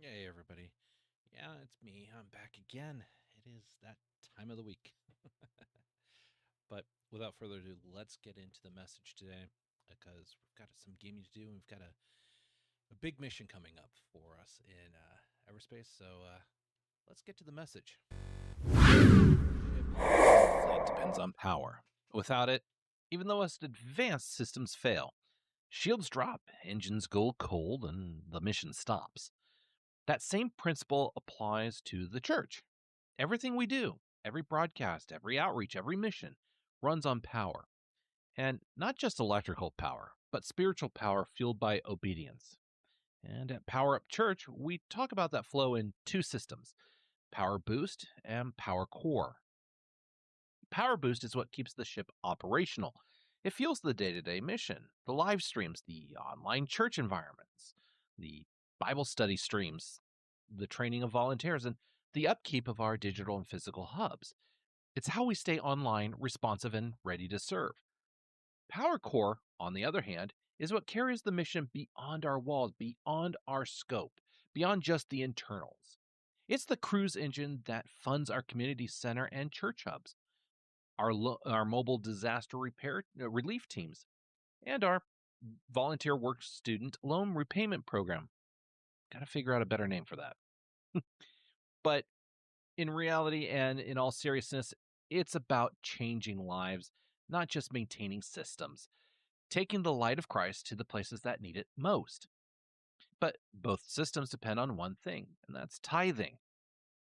Hey, everybody. Yeah, it's me. I'm back again. It is that time of the week. But without further ado, let's get into the message today because we've got some gaming to do and we've got a big mission coming up for us in Everspace. So let's get to the message. Fleet depends on power. Without it, even the most advanced systems fail. Shields drop, engines go cold, and the mission stops. That same principle applies to the church. Everything we do, every broadcast, every outreach, every mission runs on power. And not just electrical power, but spiritual power fueled by obedience. And at Power Up Church, we talk about that flow in two systems: Power Boost and Power Core. Power Boost is what keeps the ship operational. It fuels the day to day mission, the live streams, the online church environments, the Bible study streams, the training of volunteers, and the upkeep of our digital and physical hubs. It's how we stay online, responsive, and ready to serve. Power Core, on the other hand, is what carries the mission beyond our walls, beyond our scope, beyond just the internals. It's the cruise engine that funds our community center and church hubs, our mobile disaster repair relief teams, and our volunteer work student loan repayment program. Got to figure out a better name for that. But in reality and in all seriousness, it's about changing lives, not just maintaining systems, taking the light of Christ to the places that need it most. But both systems depend on one thing, and that's tithing.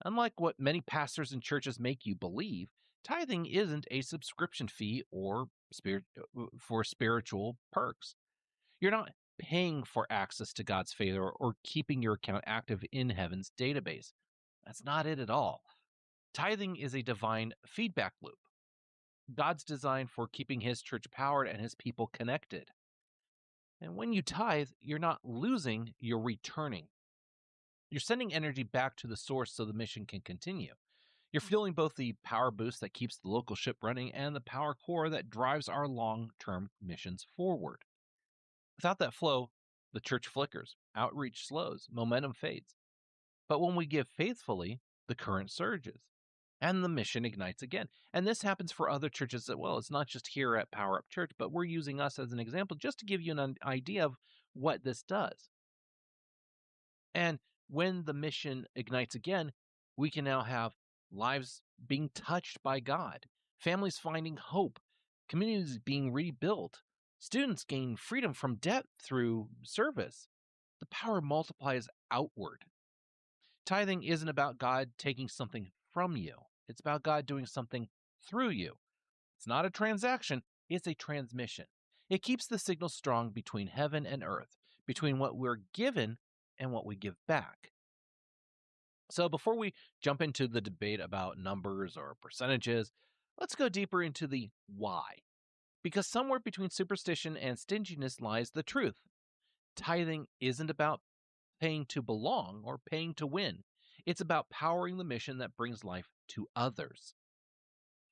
Unlike what many pastors and churches make you believe, tithing isn't a subscription fee or for spiritual perks. You're not paying for access to God's favor or keeping your account active in heaven's database. That's not it at all. Tithing is a divine feedback loop. God's design for keeping his church powered and his people connected. And when you tithe, you're not losing, you're returning. You're sending energy back to the source so the mission can continue. You're fueling both the power boost that keeps the local ship running and the power core that drives our long term missions forward. Without that flow, the church flickers, outreach slows, momentum fades. But when we give faithfully, the current surges and the mission ignites again. And this happens for other churches as well. It's not just here at Power Up Church, but we're using us as an example just to give you an idea of what this does. And when the mission ignites again, we can now have lives being touched by God, families finding hope, communities being rebuilt, students gain freedom from debt through service. The power multiplies outward. Tithing isn't about God taking something from you. It's about God doing something through you. It's not a transaction, it's a transmission. It keeps the signal strong between heaven and earth, between what we're given and what we give back. So before we jump into the debate about numbers or percentages, let's go deeper into the why. Because somewhere between superstition and stinginess lies the truth. Tithing isn't about paying to belong or paying to win. It's about powering the mission that brings life to others.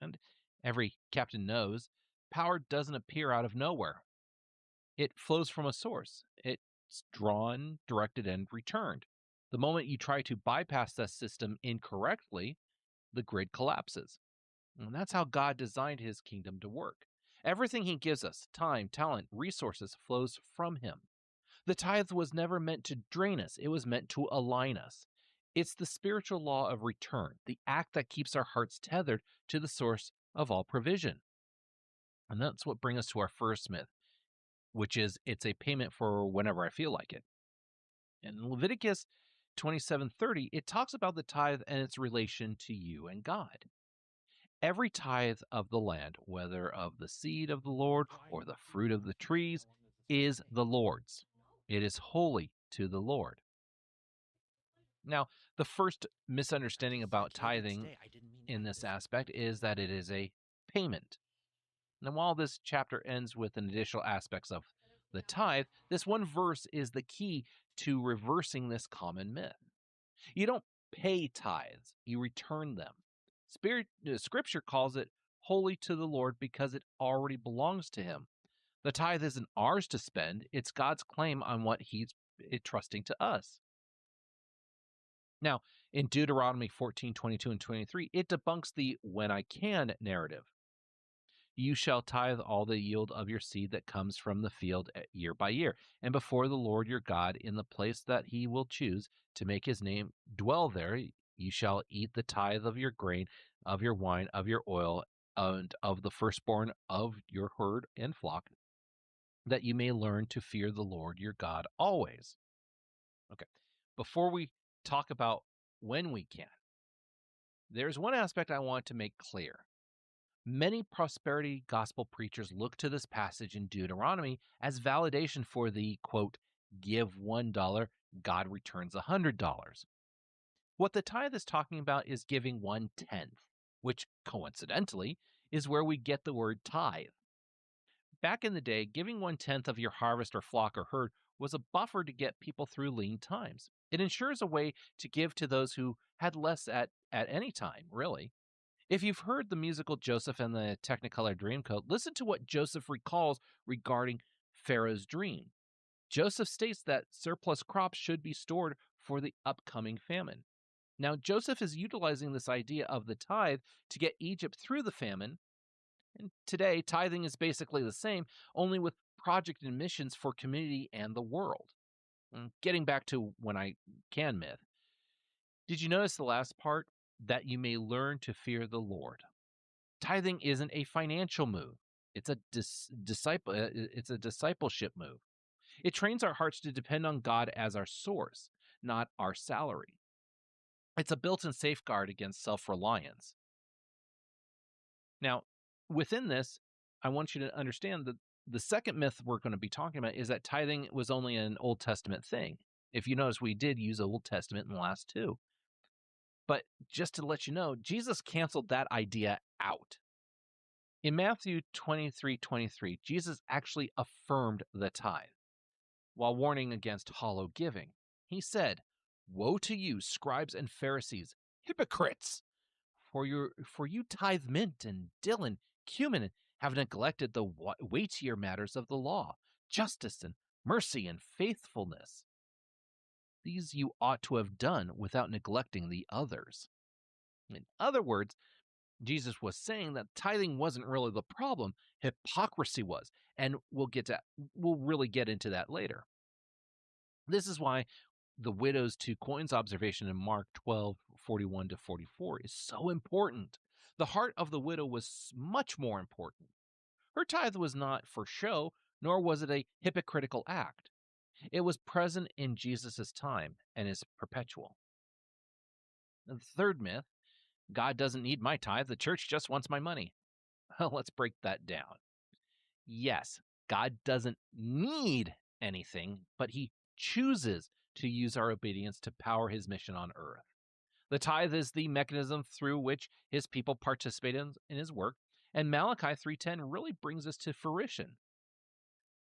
And every captain knows power doesn't appear out of nowhere. It flows from a source. It's drawn, directed, and returned. The moment you try to bypass that system incorrectly, the grid collapses. And that's how God designed his kingdom to work. Everything he gives us, time, talent, resources, flows from him. The tithe was never meant to drain us, it was meant to align us. It's the spiritual law of return, the act that keeps our hearts tethered to the source of all provision. And that's what brings us to our first myth, which is it's a payment for whenever I feel like it. In Leviticus 27:30, it talks about the tithe and its relation to you and God. Every tithe of the land, whether of the seed of the Lord or the fruit of the trees, is the Lord's. It is holy to the Lord. Now, the first misunderstanding about tithing in this aspect is that it is a payment. Now, while this chapter ends with an additional aspects of the tithe, this one verse is the key to reversing this common myth. You don't pay tithes, you return them. Scripture calls it holy to the Lord because it already belongs to him. The tithe isn't ours to spend, it's God's claim on what he's trusting to us. Now, in Deuteronomy 14:22 and 23, it debunks the when I can narrative. You shall tithe all the yield of your seed that comes from the field year by year, and before the Lord your God in the place that he will choose to make his name dwell there. You shall eat the tithe of your grain, of your wine, of your oil, and of the firstborn of your herd and flock, that you may learn to fear the Lord your God always. Okay, before we talk about when we can, there's one aspect I want to make clear. Many prosperity gospel preachers look to this passage in Deuteronomy as validation for the quote, give $1, God returns $100. What the tithe is talking about is giving 1/10, which coincidentally is where we get the word tithe. Back in the day, giving 1/10 of your harvest or flock or herd was a buffer to get people through lean times. It ensures a way to give to those who had less at any time, really. If you've heard the musical Joseph and the Technicolor Dreamcoat, listen to what Joseph recalls regarding Pharaoh's dream. Joseph states that surplus crops should be stored for the upcoming famine. Now, Joseph is utilizing this idea of the tithe to get Egypt through the famine. And today, tithing is basically the same, only with project and missions for community and the world. Getting back to when I can myth, did you notice the last part? That you may learn to fear the Lord. Tithing isn't a financial move. It's a it's a discipleship move. It trains our hearts to depend on God as our source, not our salary. It's a built-in safeguard against self-reliance. Now, within this, I want you to understand that the second myth we're going to be talking about is that tithing was only an Old Testament thing. If you notice, we did use Old Testament in the last two. But just to let you know, Jesus canceled that idea out. In Matthew 23:23, Jesus actually affirmed the tithe while warning against hollow giving. He said, "Woe to you, scribes and Pharisees, hypocrites! For you tithe mint and dill and cumin and have neglected the weightier matters of the law, justice and mercy and faithfulness. These you ought to have done without neglecting the others." In other words, Jesus was saying that tithing wasn't really the problem, hypocrisy was, and we'll really get into that later. This is why the widow's two coins observation in Mark 12:41 to 44 is so important. The heart of the widow was much more important. Her tithe was not for show, nor was it a hypocritical act. It was present in Jesus' time and is perpetual. And the third myth, God doesn't need my tithe, the church just wants my money. Well, let's break that down. Yes, God doesn't need anything, but he chooses to use our obedience to power his mission on earth. The tithe is the mechanism through which his people participate in his work, and Malachi 3:10 really brings us to fruition.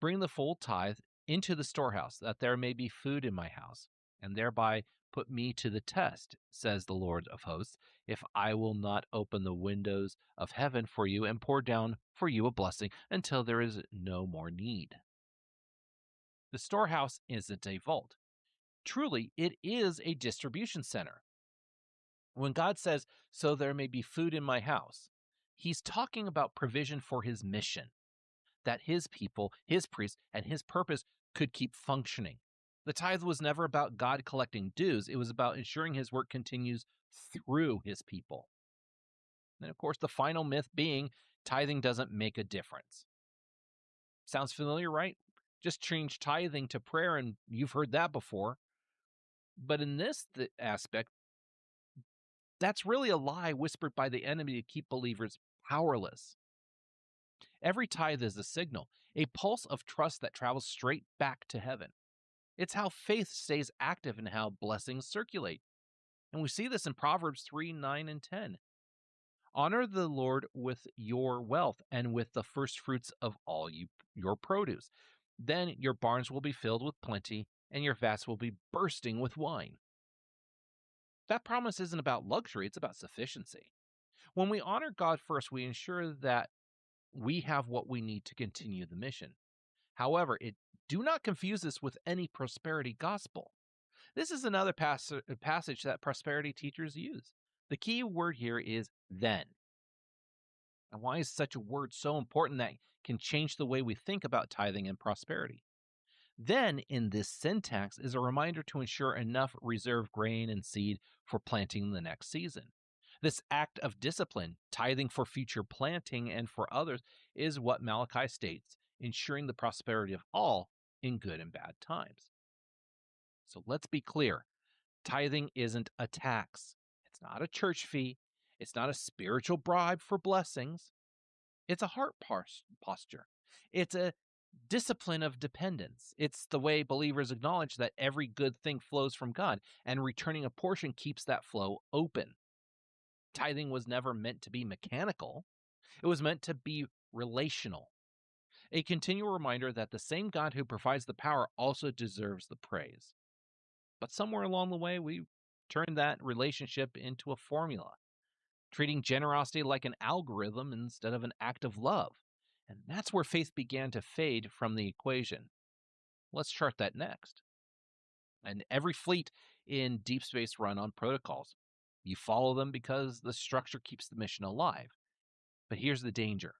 Bring the full tithe into the storehouse, that there may be food in my house, and thereby put me to the test, says the Lord of hosts, if I will not open the windows of heaven for you and pour down for you a blessing until there is no more need. The storehouse isn't a vault. Truly, it is a distribution center. When God says, so there may be food in my house, he's talking about provision for his mission, that his people, his priests, and his purpose could keep functioning. The tithe was never about God collecting dues. It was about ensuring his work continues through his people. And of course, the final myth being tithing doesn't make a difference. Sounds familiar, right? Just change tithing to prayer, and you've heard that before. But in this aspect, that's really a lie whispered by the enemy to keep believers powerless. Every tithe is a signal, a pulse of trust that travels straight back to heaven. It's how faith stays active and how blessings circulate. And we see this in Proverbs 3 9 and 10. Honor the Lord with your wealth and with the first fruits of all your produce. Then your barns will be filled with plenty, and your vats will be bursting with wine. That promise isn't about luxury, it's about sufficiency. When we honor God first, we ensure that we have what we need to continue the mission. However, do not confuse this with any prosperity gospel. This is another passage that prosperity teachers use. The key word here is then. And why is such a word so important that can change the way we think about tithing and prosperity? Then, in this syntax, is a reminder to ensure enough reserve grain and seed for planting the next season. This act of discipline, tithing for future planting and for others, is what Malachi states, ensuring the prosperity of all in good and bad times. So let's be clear, tithing isn't a tax, it's not a church fee, it's not a spiritual bribe for blessings. It's a heart posture. It's a discipline of dependence. It's the way believers acknowledge that every good thing flows from God, and returning a portion keeps that flow open. Tithing was never meant to be mechanical, it was meant to be relational. A continual reminder that the same God who provides the power also deserves the praise. But somewhere along the way, we turned that relationship into a formula, treating generosity like an algorithm instead of an act of love. And that's where faith began to fade from the equation. Let's chart that next. And every fleet in deep space run on protocols. You follow them because the structure keeps the mission alive. But here's the danger.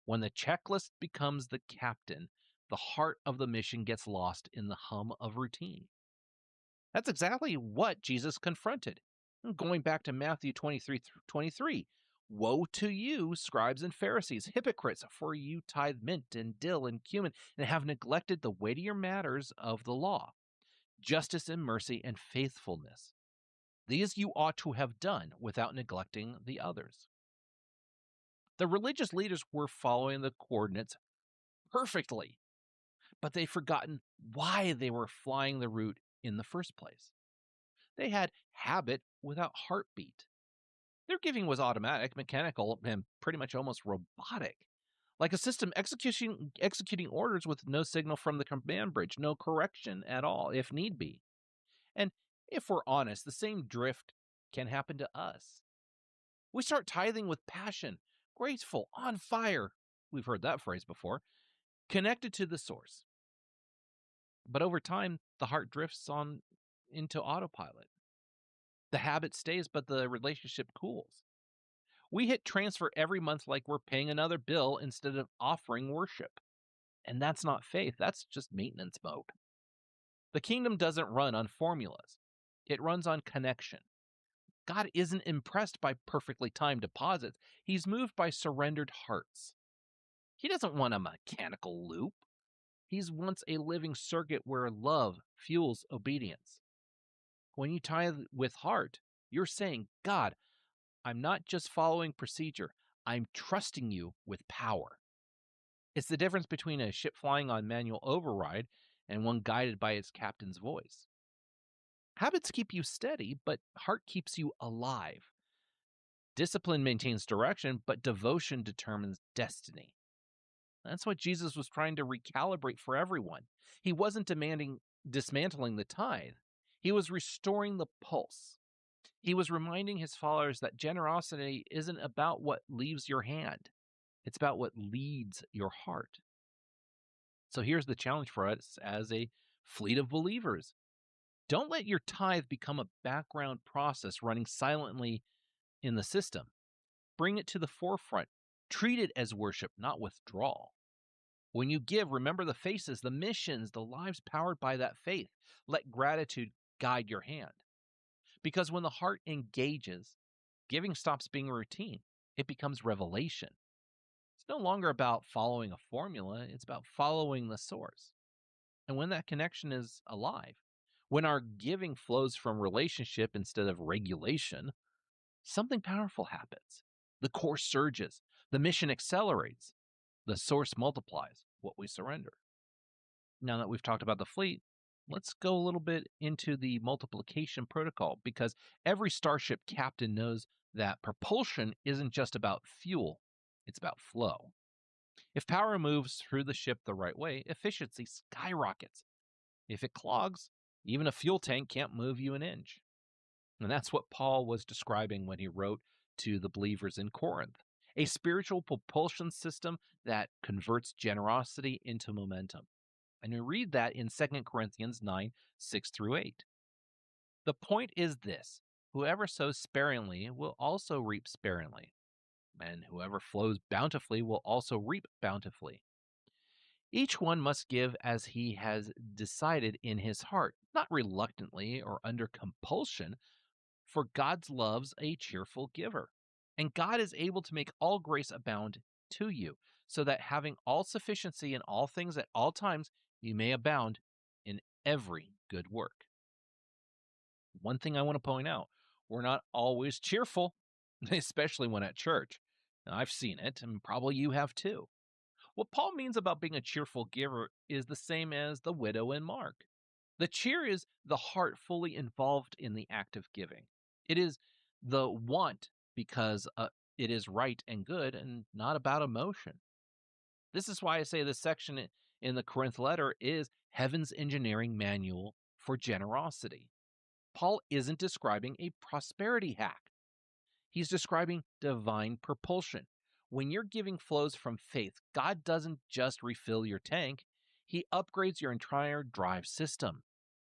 When the checklist becomes the captain, the heart of the mission gets lost in the hum of routine. That's exactly what Jesus confronted. Going back to Matthew 23, woe to you, scribes and Pharisees, hypocrites, for you tithe mint and dill and cumin and have neglected the weightier matters of the law, justice and mercy and faithfulness. These you ought to have done without neglecting the others. The religious leaders were following the coordinates perfectly, but they'd forgotten why they were flying the route in the first place. They had habit without heartbeat. Their giving was automatic, mechanical, and pretty much almost robotic. Like a system executing orders with no signal from the command bridge, no correction at all, if need be. And if we're honest, the same drift can happen to us. We start tithing with passion, graceful, on fire. We've heard that phrase before, connected to the source. But over time, the heart drifts on into autopilot. The habit stays, but the relationship cools. We hit transfer every month like we're paying another bill instead of offering worship. And that's not faith, that's just maintenance mode. The kingdom doesn't run on formulas, it runs on connection. God isn't impressed by perfectly timed deposits, He's moved by surrendered hearts. He doesn't want a mechanical loop, He wants a living circuit where love fuels obedience. When you tithe with heart, you're saying, God, I'm not just following procedure, I'm trusting you with power. It's the difference between a ship flying on manual override and one guided by its captain's voice. Habits keep you steady, but heart keeps you alive. Discipline maintains direction, but devotion determines destiny. That's what Jesus was trying to recalibrate for everyone. He wasn't dismantling the tithe. He was restoring the pulse. He was reminding his followers that generosity isn't about what leaves your hand. It's about what leads your heart. So here's the challenge for us as a fleet of believers. Don't let your tithe become a background process running silently in the system. Bring it to the forefront. Treat it as worship, not withdrawal. When you give, remember the faces, the missions, the lives powered by that faith. Let gratitude guide your hand. Because when the heart engages, giving stops being routine. It becomes revelation. It's no longer about following a formula, it's about following the source. And when that connection is alive, When our giving flows from relationship instead of regulation, something powerful happens. The core surges, the mission accelerates, the source multiplies what we surrender. Now that we've talked about the fleet, let's go a little bit into the multiplication protocol because every starship captain knows that propulsion isn't just about fuel, it's about flow. If power moves through the ship the right way, efficiency skyrockets. If it clogs, even a fuel tank can't move you an inch. And that's what Paul was describing when he wrote to the believers in Corinth, a spiritual propulsion system that converts generosity into momentum. And we read that in 2 Corinthians 9 6 through 8. The point is this: whoever sows sparingly will also reap sparingly, and whoever flows bountifully will also reap bountifully. Each one must give as he has decided in his heart, not reluctantly or under compulsion, for God loves a cheerful giver. And God is able to make all grace abound to you, so that having all sufficiency in all things at all times, you may abound in every good work. One thing I want to point out: we're not always cheerful, especially when at church. Now, I've seen it, and probably you have too. What Paul means about being a cheerful giver is the same as the widow in Mark. The cheer is the heart fully involved in the act of giving. It is the want because it is right and good and not about emotion. This is why I say this section in the Corinth letter is heaven's engineering manual for generosity. Paul isn't describing a prosperity hack. He's describing divine propulsion. When your giving flows from faith, God doesn't just refill your tank, He upgrades your entire drive system.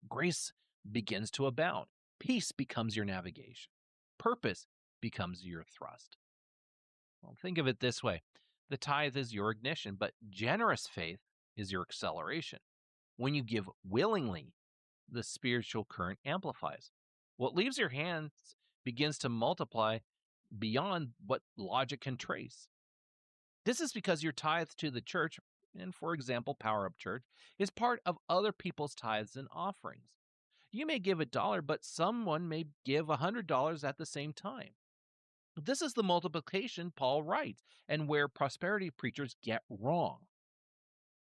Grace begins to abound. Peace becomes your navigation. Purpose becomes your thrust. Well, think of it this way: the tithe is your ignition, but generous faith is your acceleration. When you give willingly, the spiritual current amplifies. What leaves your hands begins to multiply beyond what logic can trace. This is because your tithe to the church, and for example, Power Up Church, is part of other people's tithes and offerings. You may give $1, but someone may give $100 at the same time. This is the multiplication Paul writes, and where prosperity preachers get wrong.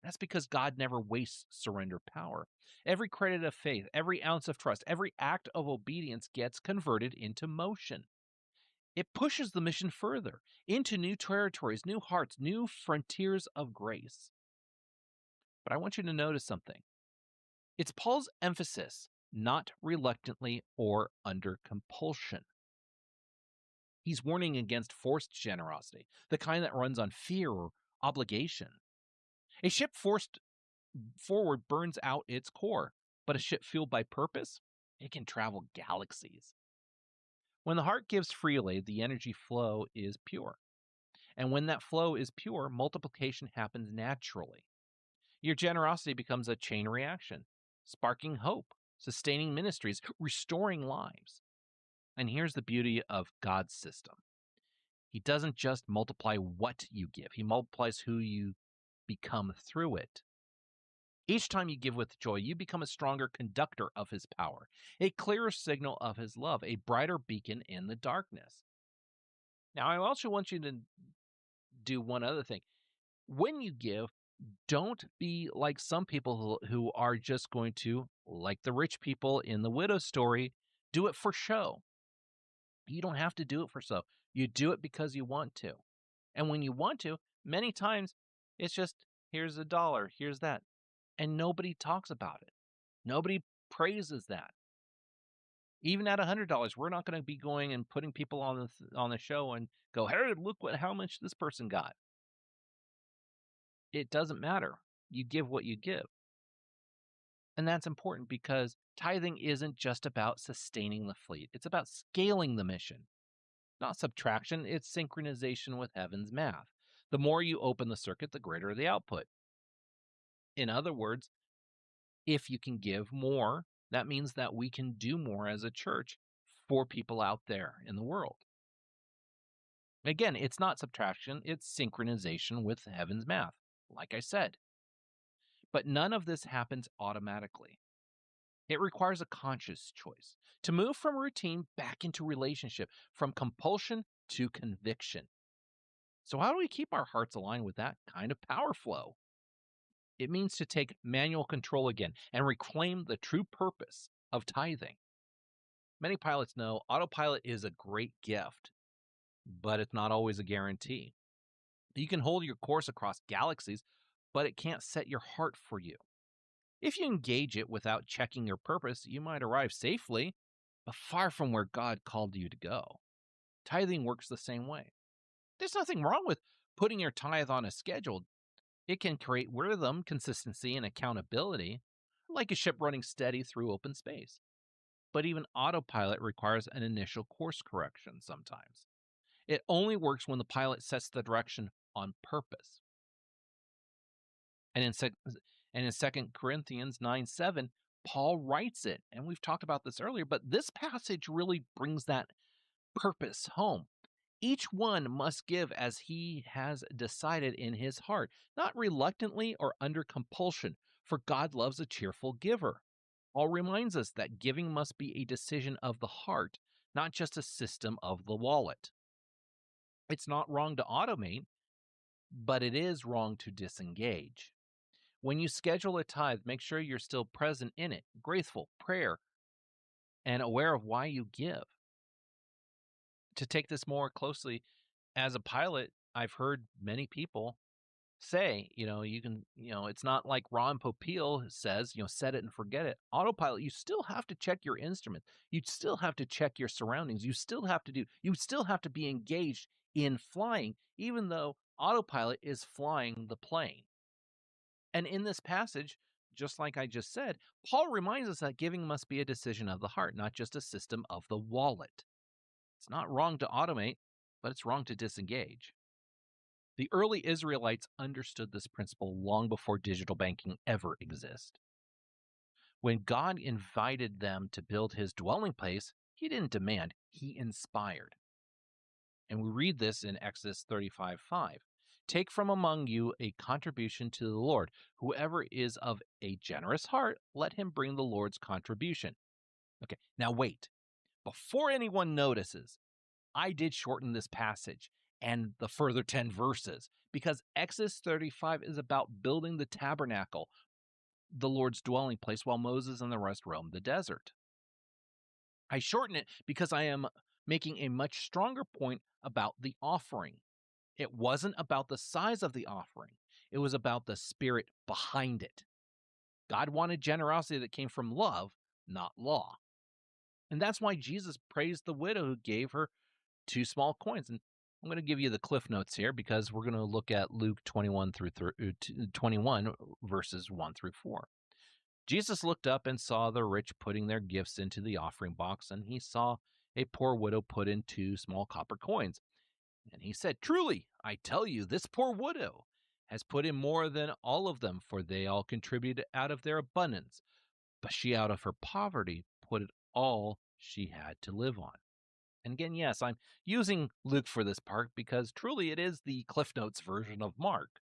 That's because God never wastes surrender power. Every credit of faith, every ounce of trust, every act of obedience gets converted into motion. It pushes the mission further into new territories, new hearts, new frontiers of grace. But I want you to notice something. It's Paul's emphasis, not reluctantly or under compulsion. He's warning against forced generosity, the kind that runs on fear or obligation. A ship forced forward burns out its core, but a ship fueled by purpose, it can travel galaxies. When the heart gives freely, the energy flow is pure. And when that flow is pure, multiplication happens naturally. Your generosity becomes a chain reaction, sparking hope, sustaining ministries, restoring lives. And here's the beauty of God's system: He doesn't just multiply what you give, He multiplies who you become through it. Each time you give with joy, you become a stronger conductor of His power, a clearer signal of His love, a brighter beacon in the darkness. Now, I also want you to do one other thing. When you give, don't be like some people who are just going to, like the rich people in the widow story, do it for show. You don't have to do it for show. You do it because you want to. And when you want to, many times it's just, here's $1, here's that. And nobody talks about it. Nobody praises that. Even at $100, we're not going to be going and putting people on the show and go, hey, look how much this person got. It doesn't matter. You give what you give. And that's important because tithing isn't just about sustaining the fleet. It's about scaling the mission. Not subtraction, it's synchronization with heaven's math. The more you open the circuit, the greater the output. In other words, if you can give more, that means that we can do more as a church for people out there in the world. Again, it's not subtraction, it's synchronization with heaven's math, like I said. But none of this happens automatically. It requires a conscious choice to move from routine back into relationship, from compulsion to conviction. So, how do we keep our hearts aligned with that kind of power flow? It means to take manual control again and reclaim the true purpose of tithing. Many pilots know autopilot is a great gift, but it's not always a guarantee. You can hold your course across galaxies, but it can't set your heart for you. If you engage it without checking your purpose, you might arrive safely, but far from where God called you to go. Tithing works the same way. There's nothing wrong with putting your tithe on a schedule. It can create rhythm, consistency, and accountability, like a ship running steady through open space. But even autopilot requires an initial course correction sometimes. It only works when the pilot sets the direction on purpose. And in, Second Corinthians 9:7, Paul writes it, and we've talked about this earlier, but this passage really brings that purpose home. Each one must give as he has decided in his heart, not reluctantly or under compulsion, for God loves a cheerful giver. Paul reminds us that giving must be a decision of the heart, not just a system of the wallet. It's not wrong to automate, but it is wrong to disengage. When you schedule a tithe, make sure you're still present in it, grateful, prayer, and aware of why you give. To take this more closely, as a pilot, I've heard many people say, it's not like Ron Popeil says, set it and forget it. Autopilot, you still have to check your instrument. You still have to check your surroundings. You still have to be engaged in flying, even though autopilot is flying the plane. And in this passage, just like I just said, Paul reminds us that giving must be a decision of the heart, not just a system of the wallet. It's not wrong to automate, but it's wrong to disengage. The early Israelites understood this principle long before digital banking ever existed. When God invited them to build his dwelling place, he didn't demand, he inspired. And we read this in Exodus 35:5. Take from among you a contribution to the Lord. Whoever is of a generous heart, let him bring the Lord's contribution. Okay, now wait. Before anyone notices, I did shorten this passage and the further 10 verses because Exodus 35 is about building the tabernacle, the Lord's dwelling place, while Moses and the rest roamed the desert. I shorten it because I am making a much stronger point about the offering. It wasn't about the size of the offering. It was about the spirit behind it. God wanted generosity that came from love, not law. And that's why Jesus praised the widow who gave her 2 small coins. And I'm going to give you the cliff notes here because we're going to look at Luke 21 through 21 verses 1 through 4. Jesus looked up and saw the rich putting their gifts into the offering box, and he saw a poor widow put in 2 small copper coins. And he said, "Truly, I tell you, this poor widow has put in more than all of them, for they all contributed out of their abundance. But she, out of her poverty, put it all she had to live on." And again, yes, I'm using Luke for this part because truly it is the Cliff Notes version of Mark.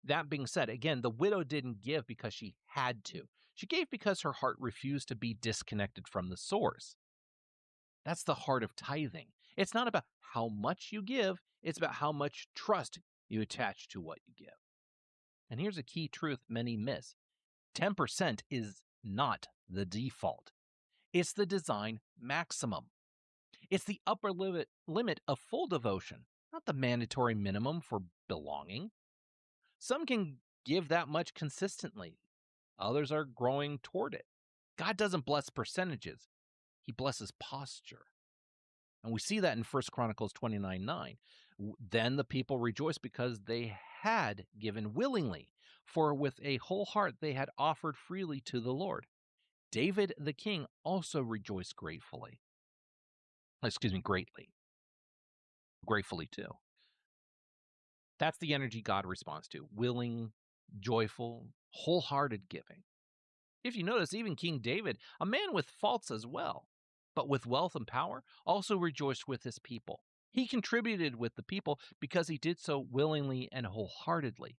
That being said, again, the widow didn't give because she had to. She gave because her heart refused to be disconnected from the source. That's the heart of tithing. It's not about how much you give, it's about how much trust you attach to what you give. And here's a key truth many miss: 10% is not the default, it's the design maximum. It's the upper limit of full devotion, not the mandatory minimum for belonging. Some can give that much consistently, others are growing toward it. God doesn't bless percentages, he blesses posture. And we see that in 1 Chronicles 29:9. Then the people rejoiced because they had given willingly, for with a whole heart they had offered freely to the Lord. David the king also rejoiced greatly, gratefully too. That's the energy God responds to: willing, joyful, wholehearted giving. If you notice, even King David, a man with faults as well, but with wealth and power, also rejoiced with his people. He contributed with the people because he did so willingly and wholeheartedly.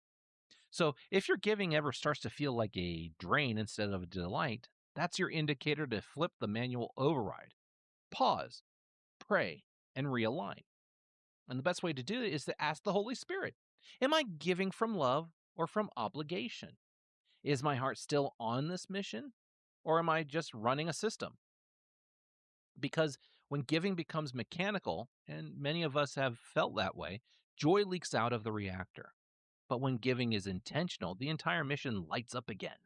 So if your giving ever starts to feel like a drain instead of a delight, That's your indicator to flip the manual override. Pause, pray, and realign. And the best way to do it is to ask the Holy Spirit, am I giving from love or from obligation? Is my heart still on this mission, or am I just running a system? Because when giving becomes mechanical, and many of us have felt that way, joy leaks out of the reactor. But when giving is intentional, the entire mission lights up again.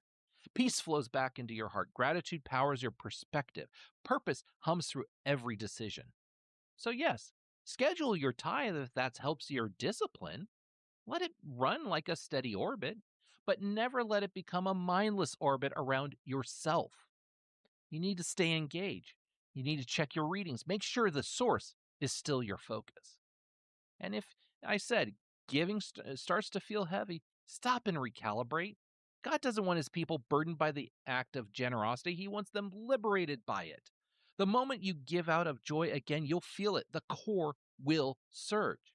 Peace flows back into your heart. Gratitude powers your perspective. Purpose hums through every decision. So, yes, schedule your tithe if that helps your discipline. Let it run like a steady orbit, but never let it become a mindless orbit around yourself. You need to stay engaged. You need to check your readings. Make sure the source is still your focus. And if I said giving starts to feel heavy, stop and recalibrate. God doesn't want his people burdened by the act of generosity. He wants them liberated by it. The moment you give out of joy again, you'll feel it. The core will surge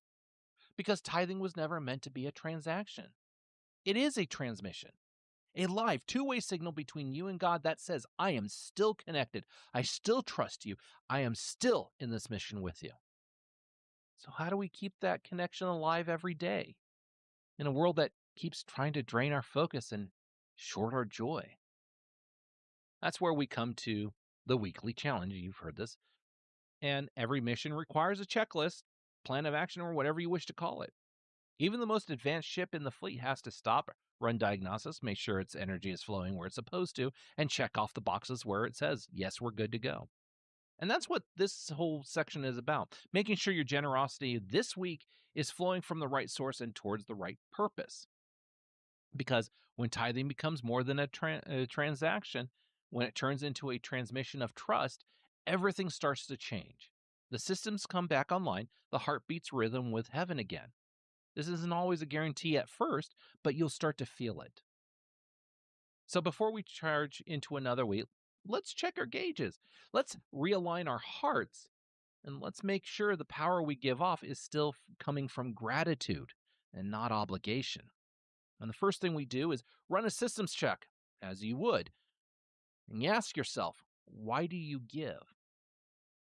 because tithing was never meant to be a transaction. It is a transmission, a live two-way signal between you and God that says, I am still connected. I still trust you. I am still in this mission with you. So how do we keep that connection alive every day in a world that keeps trying to drain our focus and short our joy? That's where we come to the weekly challenge. You've heard this. And every mission requires a checklist, plan of action, or whatever you wish to call it. Even the most advanced ship in the fleet has to stop, run diagnosis, make sure its energy is flowing where it's supposed to, and check off the boxes where it says, yes, we're good to go. And that's what this whole section is about, making sure your generosity this week is flowing from the right source and towards the right purpose. Because when tithing becomes more than a transaction, when it turns into a transmission of trust, everything starts to change. The systems come back online, the heart beats rhythm with heaven again. This isn't always a guarantee at first, but you'll start to feel it. So before we charge into another week, let's check our gauges. Let's realign our hearts, and let's make sure the power we give off is still coming from gratitude and not obligation. And the first thing we do is run a systems check, as you would. And you ask yourself, why do you give?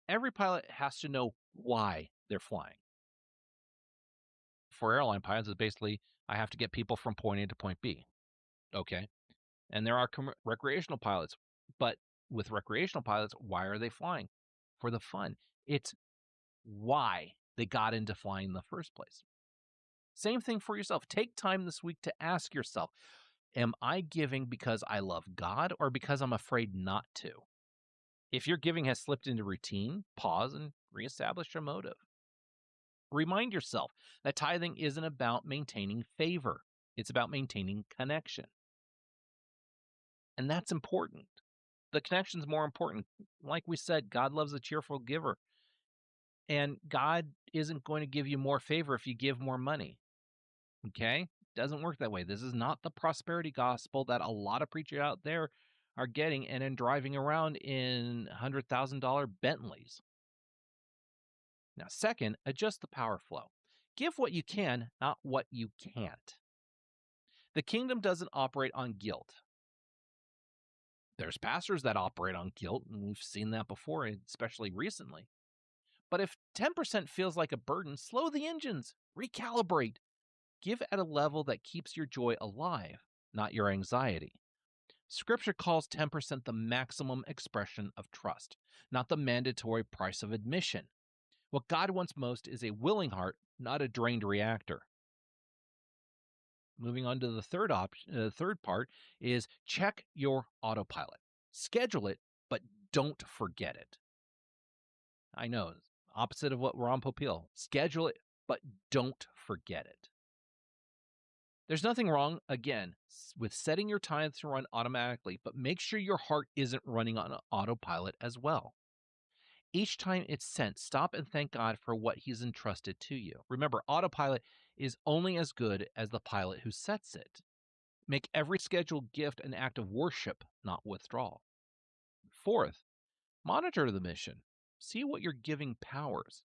Every pilot has to know why they're flying. For airline pilots, it's basically, I have to get people from point A to point B. Okay. And there are recreational pilots. But with recreational pilots, why are they flying? For the fun. It's why they got into flying in the first place. Same thing for yourself. Take time this week to ask yourself, am I giving because I love God or because I'm afraid not to? If your giving has slipped into routine, pause and reestablish your motive. Remind yourself that tithing isn't about maintaining favor. It's about maintaining connection. And that's important. The connection's more important. Like we said, God loves a cheerful giver. And God isn't going to give you more favor if you give more money. Okay? Doesn't work that way. This is not the prosperity gospel that a lot of preachers out there are getting and then driving around in $100,000 Bentleys. Now, second, adjust the power flow. Give what you can, not what you can't. The kingdom doesn't operate on guilt. There's pastors that operate on guilt, and we've seen that before, especially recently. But if 10% feels like a burden, slow the engines, recalibrate. Give at a level that keeps your joy alive, not your anxiety. Scripture calls 10% the maximum expression of trust, not the mandatory price of admission. What God wants most is a willing heart, not a drained reactor. Moving on to the third part is check your autopilot. Schedule it, but don't forget it. I know, opposite of what Ron Popeil. Schedule it, but don't forget it. There's nothing wrong, again, with setting your time to run automatically, but make sure your heart isn't running on autopilot as well. Each time it's sent, stop and thank God for what he's entrusted to you. Remember, autopilot is only as good as the pilot who sets it. Make every scheduled gift an act of worship, not withdrawal. Fourth, monitor the mission. See what your giving powers.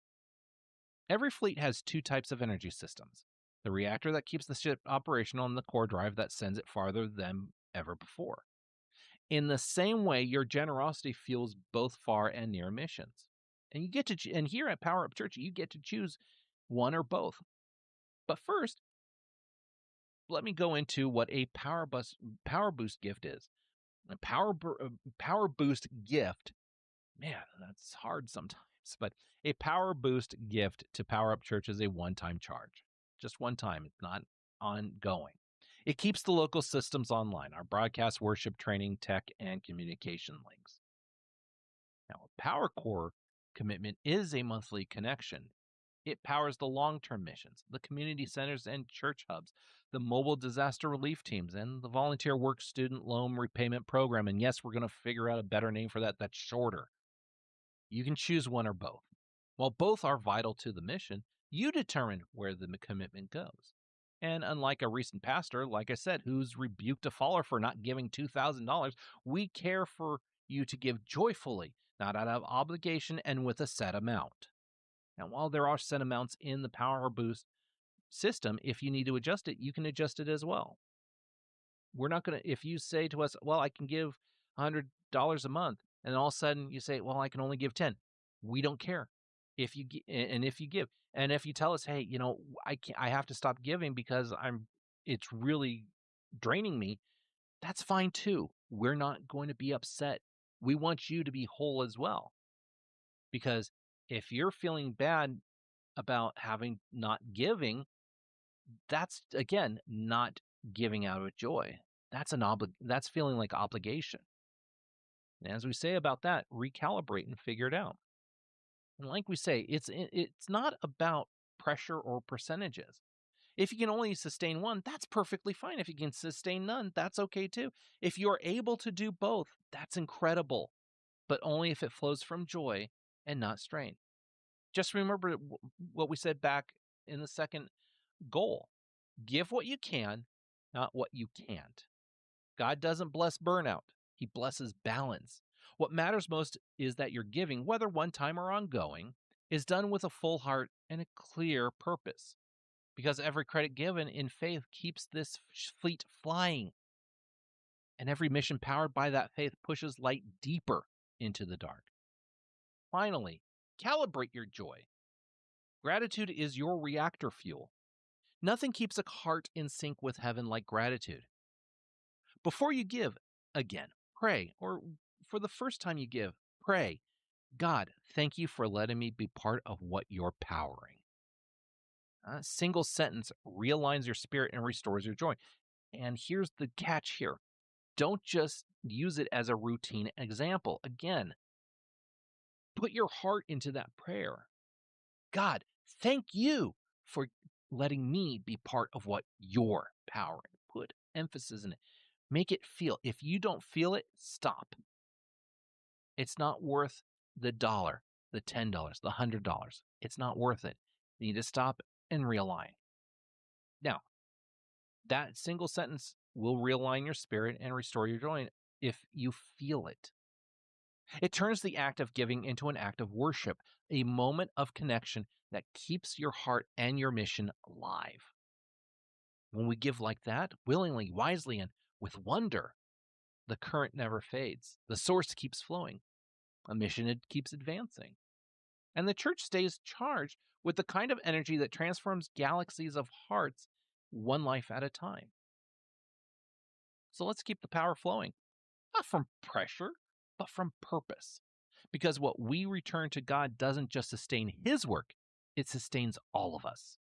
Every fleet has two types of energy systems. The reactor that keeps the ship operational and the core drive that sends it farther than ever before. In the same way, your generosity fuels both far and near missions. And you get to, and here at Power Up Church, you get to choose one or both. But first, let me go into what a Power Boost gift is. A Power Boost gift, man, that's hard sometimes. But a Power Boost gift to Power Up Church is a one-time charge, just one time. It's not ongoing. It keeps the local systems online, our broadcast, worship, training, tech, and communication links. Now, a Power Core commitment is a monthly connection. It powers the long-term missions, the community centers and church hubs, the mobile disaster relief teams, and the volunteer work student loan repayment program. And yes, we're going to figure out a better name for that that's shorter. You can choose one or both. While both are vital to the mission, you determine where the commitment goes. And unlike a recent pastor, like I said, who's rebuked a follower for not giving $2,000, we care for you to give joyfully, not out of obligation and with a set amount. Now, while there are set amounts in the Power Boost system, if you need to adjust it, you can adjust it as well. We're not going to, if you say to us, well, I can give $100 a month, and all of a sudden you say, well, I can only give 10. We don't care. If you give, and if you tell us, hey, I have to stop giving because it's really draining me, that's fine too. We're not going to be upset. We want you to be whole as well. Because if you're feeling bad about having not giving, that's again not giving out of joy. That's feeling like obligation. And as we say about that, recalibrate and figure it out. And like we say, it's not about pressure or percentages. If you can only sustain one, that's perfectly fine. If you can sustain none, that's okay too. If you're able to do both, that's incredible, but only if it flows from joy and not strain. Just remember what we said back in the second goal. Give what you can, not what you can't. God doesn't bless burnout. He blesses balance. What matters most is that your giving, whether one time or ongoing, is done with a full heart and a clear purpose. Because every credit given in faith keeps this fleet flying. And every mission powered by that faith pushes light deeper into the dark. Finally, calibrate your joy. Gratitude is your reactor fuel. Nothing keeps a heart in sync with heaven like gratitude. Before you give, again, pray, or for the first time you give, pray, God, thank you for letting me be part of what you're powering. A single sentence realigns your spirit and restores your joy. And here's the catch here. Don't just use it as a routine example. Again, put your heart into that prayer. God, thank you for letting me be part of what you're powering. Put emphasis in it. Make it feel. If you don't feel it, stop. It's not worth the dollar, the $10, the $100. It's not worth it. You need to stop and realign. Now, that single sentence will realign your spirit and restore your joy if you feel it. It turns the act of giving into an act of worship, a moment of connection that keeps your heart and your mission alive. When we give like that, willingly, wisely, and with wonder, the current never fades. The source keeps flowing. A mission keeps advancing. And the church stays charged with the kind of energy that transforms galaxies of hearts one life at a time. So let's keep the power flowing, not from pressure, but from purpose. Because what we return to God doesn't just sustain his work, it sustains all of us.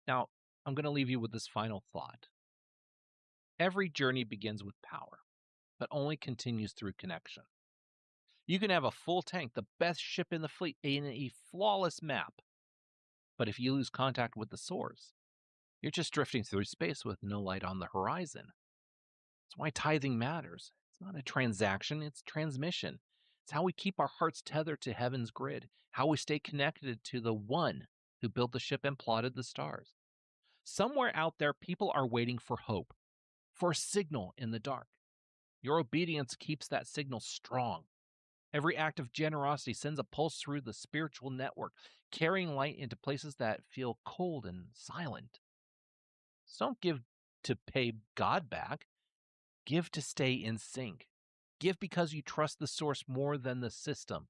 Now, I'm going to leave you with this final thought. Every journey begins with power, but only continues through connection. You can have a full tank, the best ship in the fleet, and a flawless map. But if you lose contact with the source, you're just drifting through space with no light on the horizon. That's why tithing matters. It's not a transaction, it's transmission. It's how we keep our hearts tethered to heaven's grid, how we stay connected to the one who built the ship and plotted the stars. Somewhere out there, people are waiting for hope, for a signal in the dark. Your obedience keeps that signal strong. Every act of generosity sends a pulse through the spiritual network, carrying light into places that feel cold and silent. So don't give to pay God back. Give to stay in sync. Give because you trust the source more than the system.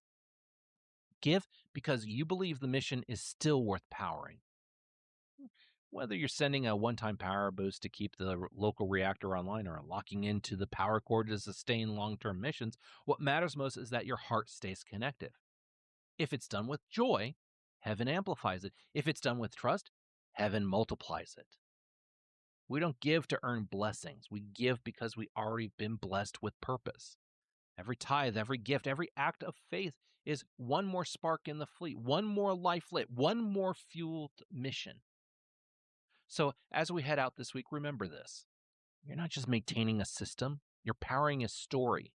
Give because you believe the mission is still worth powering. Whether you're sending a one time power boost to keep the local reactor online or locking into the power cord to sustain long term missions, what matters most is that your heart stays connected. If it's done with joy, heaven amplifies it. If it's done with trust, heaven multiplies it. We don't give to earn blessings. We give because we already been blessed with purpose. Every tithe, every gift, every act of faith is one more spark in the fleet, one more life lit, one more fueled mission. So as we head out this week, remember this. You're not just maintaining a system, you're powering a story.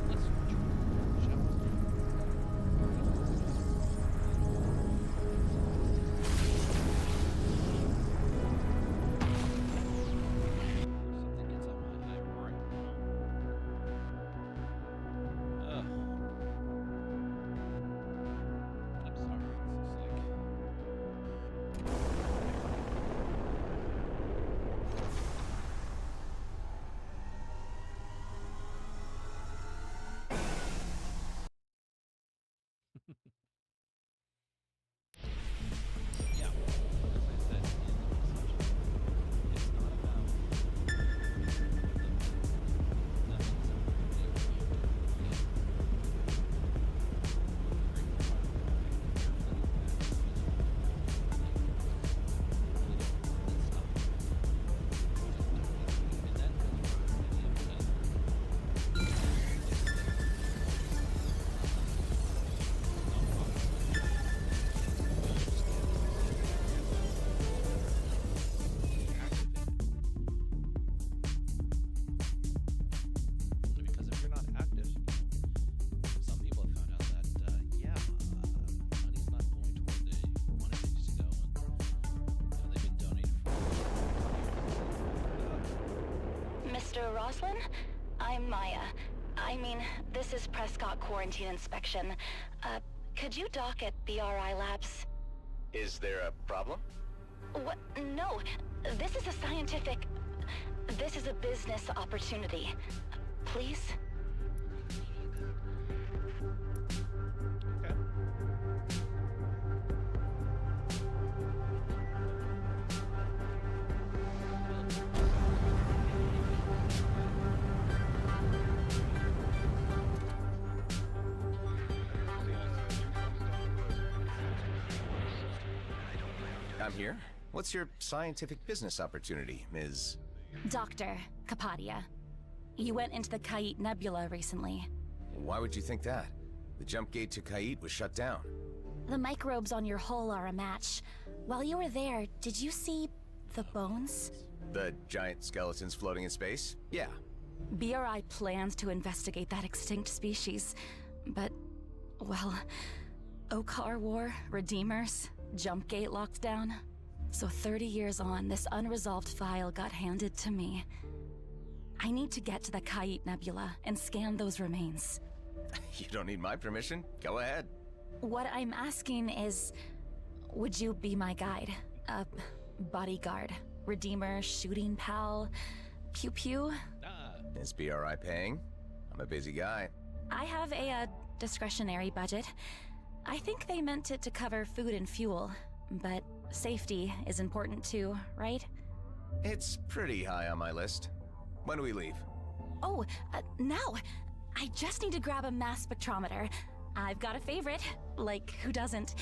Let's shall we? Something gets on my eye right now. Ugh. I'm sorry. It's just yeah. As I said in the message, it's not about because if you're not active, some people have found out that money's not going to where they wanted it to go, and they've been donating for. Mr. Roslin? I'm Maya. This is Prescott Quarantine Inspection. Could you dock at BRI Labs? Is there a problem? What? No. This is a business opportunity. Please? Okay. I'm here. What's your scientific business opportunity, Ms. Dr. Kapadia. You went into the Kait Nebula recently. Why would you think that? The jump gate to Kait was shut down. The microbes on your hull are a match. While you were there, did you see the bones? The giant skeletons floating in space? Yeah. BRI plans to investigate that extinct species, but, well, Okar War, Redeemers, Jump Gate locked down. So 30 years on, this unresolved file got handed to me. I need to get to the Kait Nebula and scan those remains. You don't need my permission. Go ahead. What I'm asking is, would you be my guide? A bodyguard, Redeemer, shooting pal, pew pew? Is BRI paying? I'm a busy guy. I have a discretionary budget. I think they meant it to cover food and fuel, but safety is important too, right? It's pretty high on my list. When do we leave? Oh, now! I just need to grab a mass spectrometer. I've got a favorite. Like, who doesn't?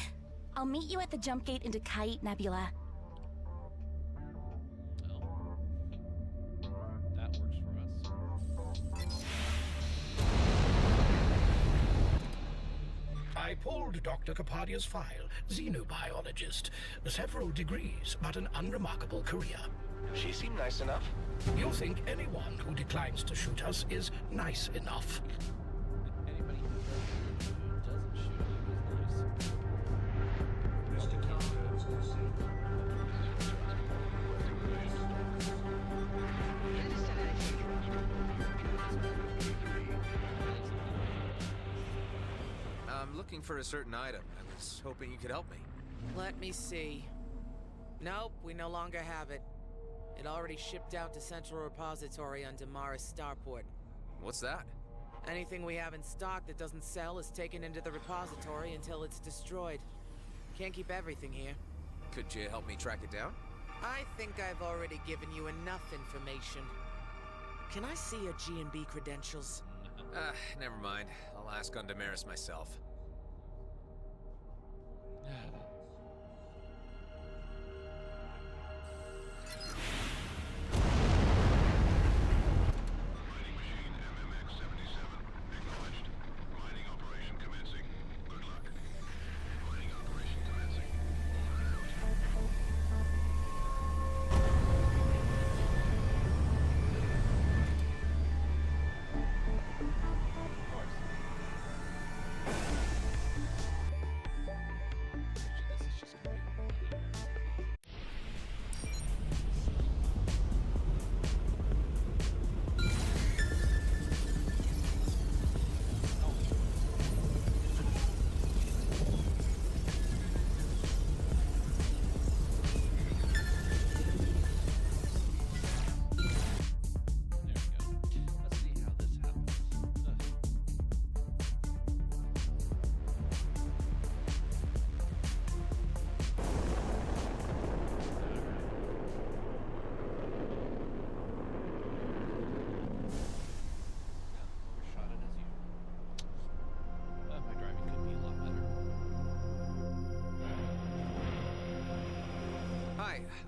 I'll meet you at the jump gate into Kait Nebula. Well, that works for us. I pulled Dr. Kapadia's file, xenobiologist. Several degrees, but an unremarkable career. She seemed nice enough. You think anyone who declines to shoot us is nice enough? Anybody who doesn't shoot you is nice. I'm looking for a certain item. I was hoping you could help me. Let me see. Nope, we no longer have it. It already shipped out to Central Repository on Damaris Starport. What's that? Anything we have in stock that doesn't sell is taken into the repository until it's destroyed. Can't keep everything here. Could you help me track it down? I think I've already given you enough information. Can I see your G&B credentials? Never mind. I'll ask on Damaris myself.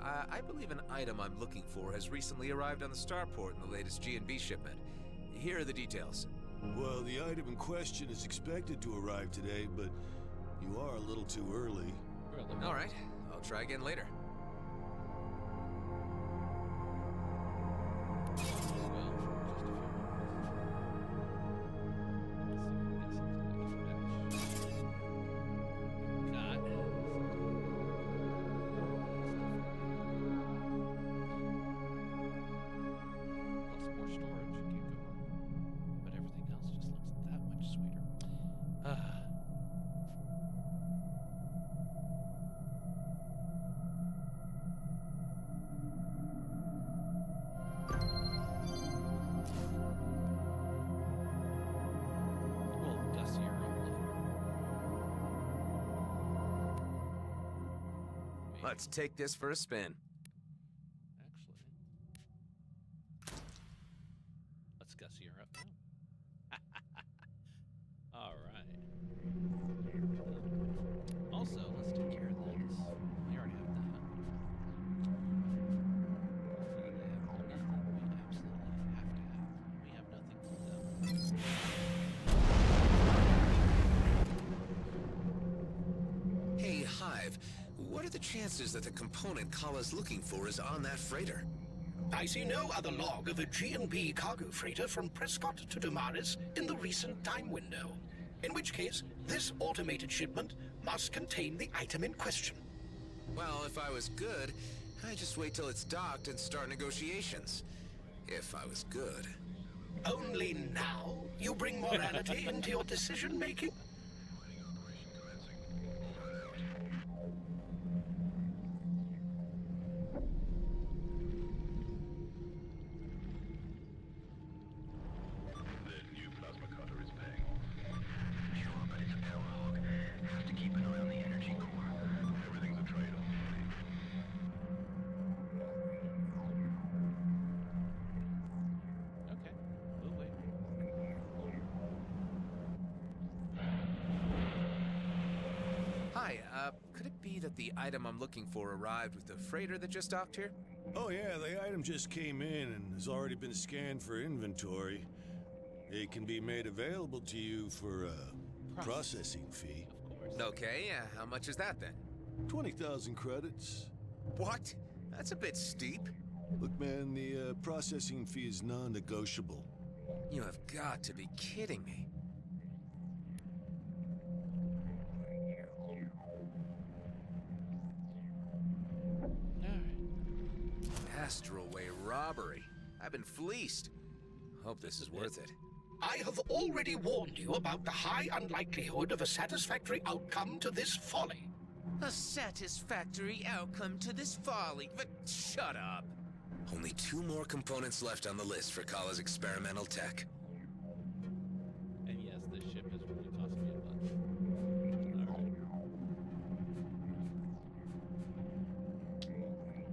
I believe an item I'm looking for has recently arrived on the starport in the latest G&B shipment. Here are the details. Well, the item in question is expected to arrive today, but you are a little too early. All right, I'll try again later. Let's take this for a spin. Actually, let's gussy her up now. All right. Also, let's take care of this. We already have that. We have nothing we absolutely have to have. We have nothing for them. Hey, Hive. What are the chances that the component Kala's looking for is on that freighter? I see no other log of a G&B cargo freighter from Prescott to Damaris in the recent time window. In which case, this automated shipment must contain the item in question. Well, if I was good, I'd just wait till it's docked and start negotiations. If I was good. Only now you bring morality into your decision-making? Could it be that the item I'm looking for arrived with the freighter that just docked here? Oh yeah, the item just came in and has already been scanned for inventory. It can be made available to you for a processing fee. Of course. Okay, how much is that then? 20,000 credits. What? That's a bit steep. Look, man, the processing fee is non-negotiable. You have got to be kidding me. Astralway robbery. I've been fleeced. Hope this is worth it. I have already warned you about the high unlikelihood of a satisfactory outcome to this folly. A satisfactory outcome to this folly. But shut up. Only 2 more components left on the list for Kala's experimental tech. And yes, this ship is really costing me a bunch. All right.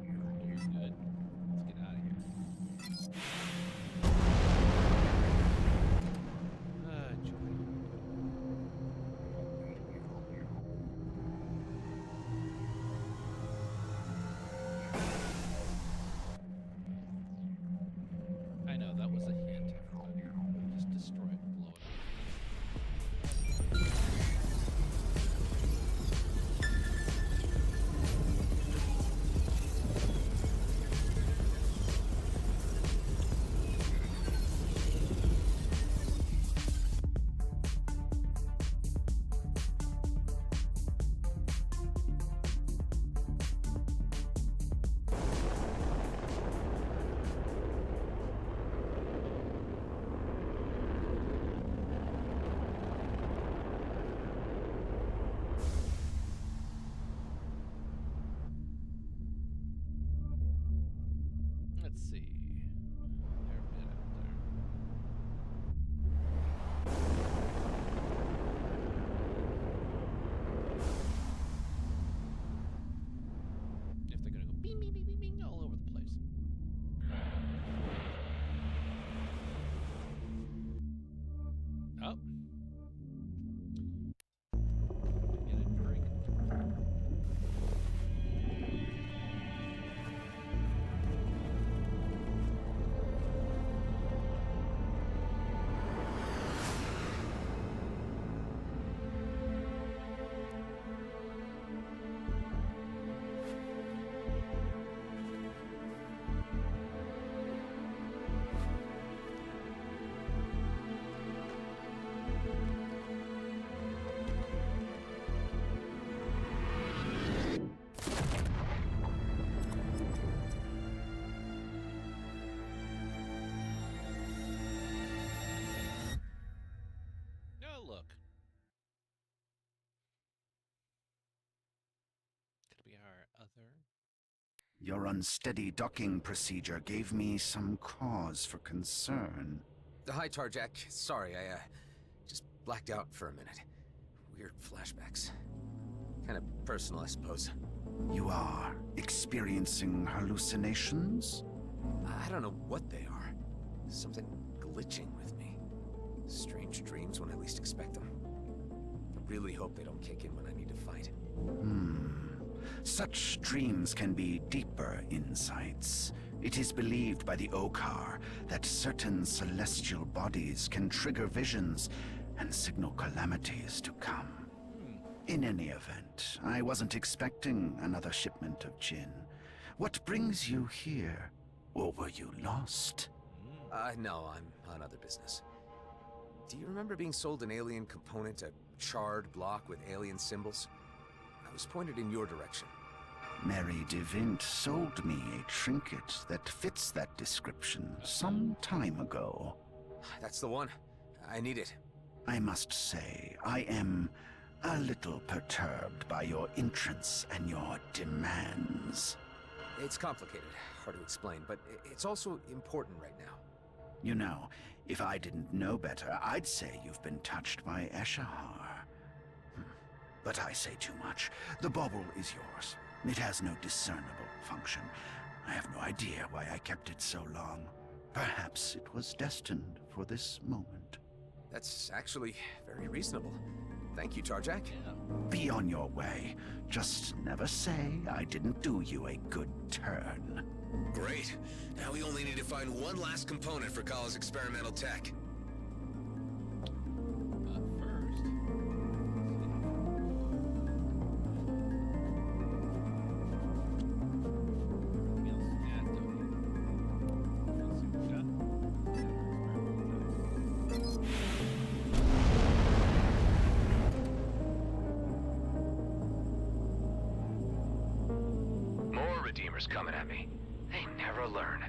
You're good. Let's get out of here. I know, that was a hint, everybody. Your unsteady docking procedure gave me some cause for concern. Hi, Tarjak. Sorry, I just blacked out for a minute. Weird flashbacks. Kind of personal, I suppose. You are experiencing hallucinations? I don't know what they are. Something glitching with me. Strange dreams when I least expect them. I really hope they don't kick in when I need to fight. Such dreams can be deeper insights. It is believed by the Okar that certain celestial bodies can trigger visions and signal calamities to come. In any event, I wasn't expecting another shipment of Jinn. What brings you here? Or were you lost? No, I'm on other business. Do you remember being sold an alien component, a charred block with alien symbols? I was pointed in your direction. Mary DeVint sold me a trinket that fits that description some time ago. That's the one. I need it. I must say, I am a little perturbed by your entrance and your demands. It's complicated, hard to explain, but it's also important right now. You know, if I didn't know better, I'd say you've been touched by Eshahar. But I say too much. The bauble is yours. It has no discernible function. I have no idea why I kept it so long. Perhaps it was destined for this moment. That's actually very reasonable. Thank you, Tarjak. Be on your way. Just never say I didn't do you a good turn. Great. Now we only need to find one last component for Kala's experimental tech. More Redeemers coming at me. They never learn.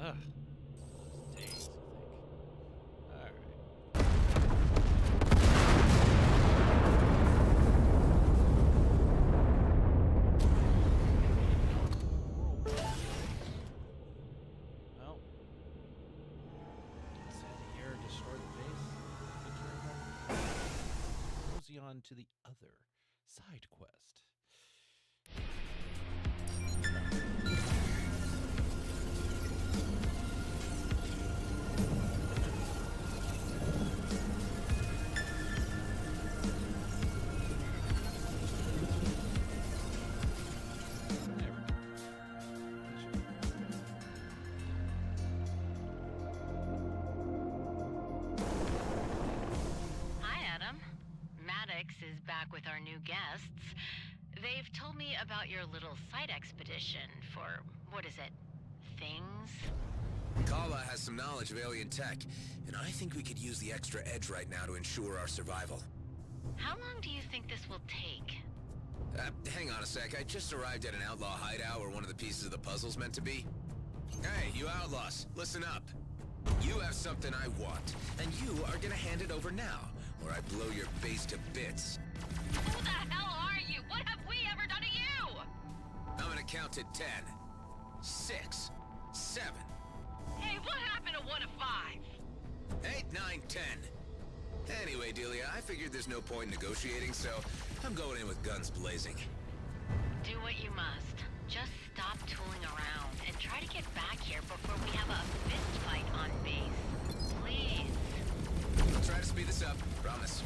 Ugh. Those days, I think. Alright. Well. Send here, destroy the base. Mosey on to the other side quest. Hi, Adam. Maddox is back with our new guests. They've told me about your little site expedition for, what is it, things? Kala has some knowledge of alien tech, and I think we could use the extra edge right now to ensure our survival. How long do you think this will take? Hang on a sec. I just arrived at an outlaw hideout where one of the pieces of the puzzle's meant to be. Hey, you outlaws, listen up. You have something I want, and you are gonna hand it over now, or I blow your base to bits. Who the hell are you? What have we ever done to you? I'm gonna count to 10. 6, 7. Hey, what happened to 1 of 5? 8, 9, 10. Anyway, Delia, I figured there's no point in negotiating, so I'm going in with guns blazing. Do what you must. Just stop tooling around and try to get back here before we have a fist fight on base. Please. I'll try to speed this up, promise.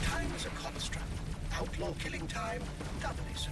Time is a construct. Outlaw killing time, doubly so.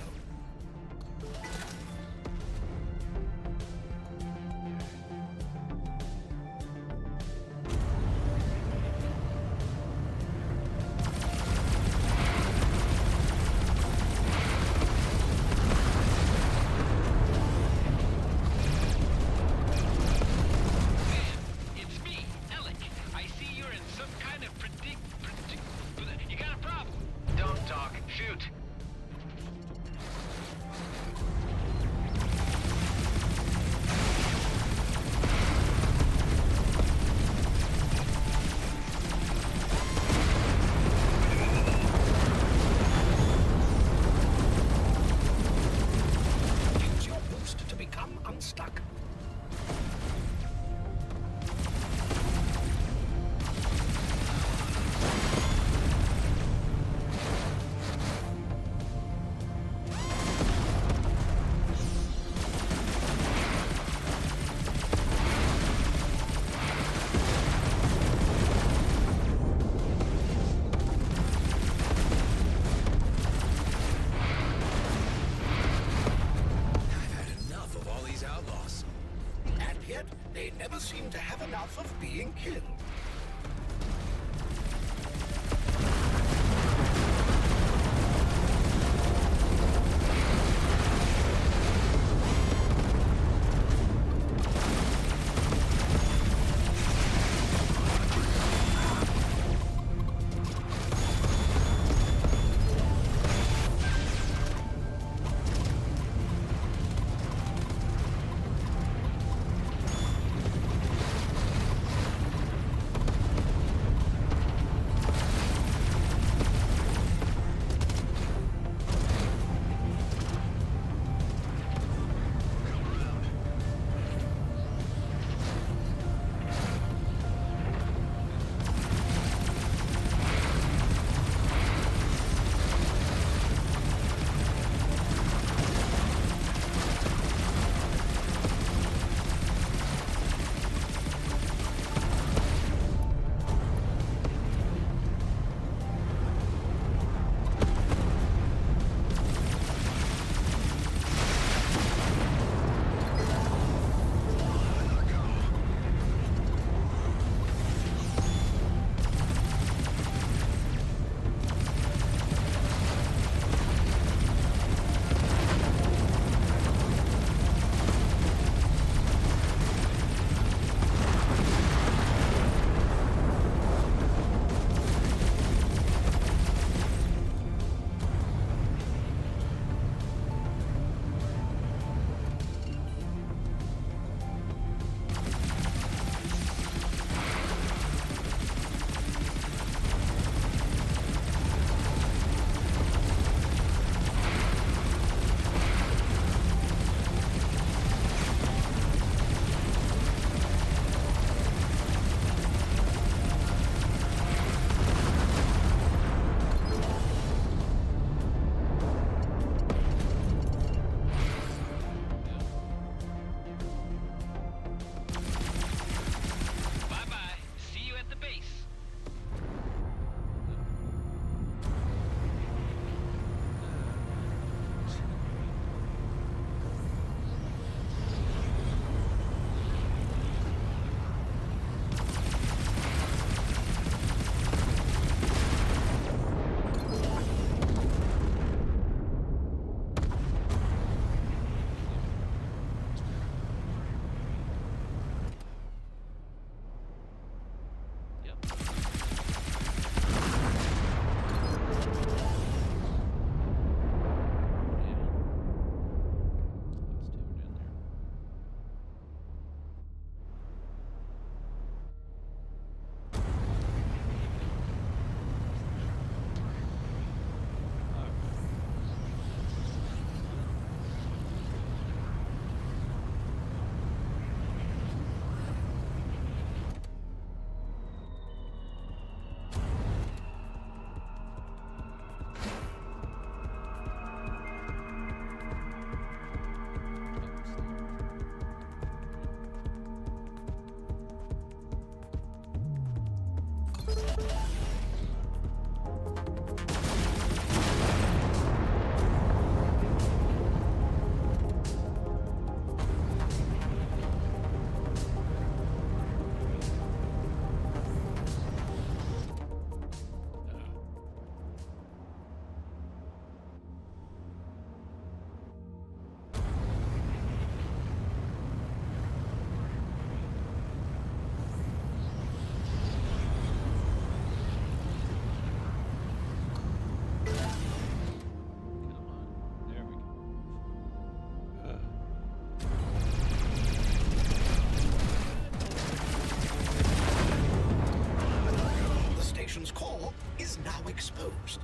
The station's core is now exposed.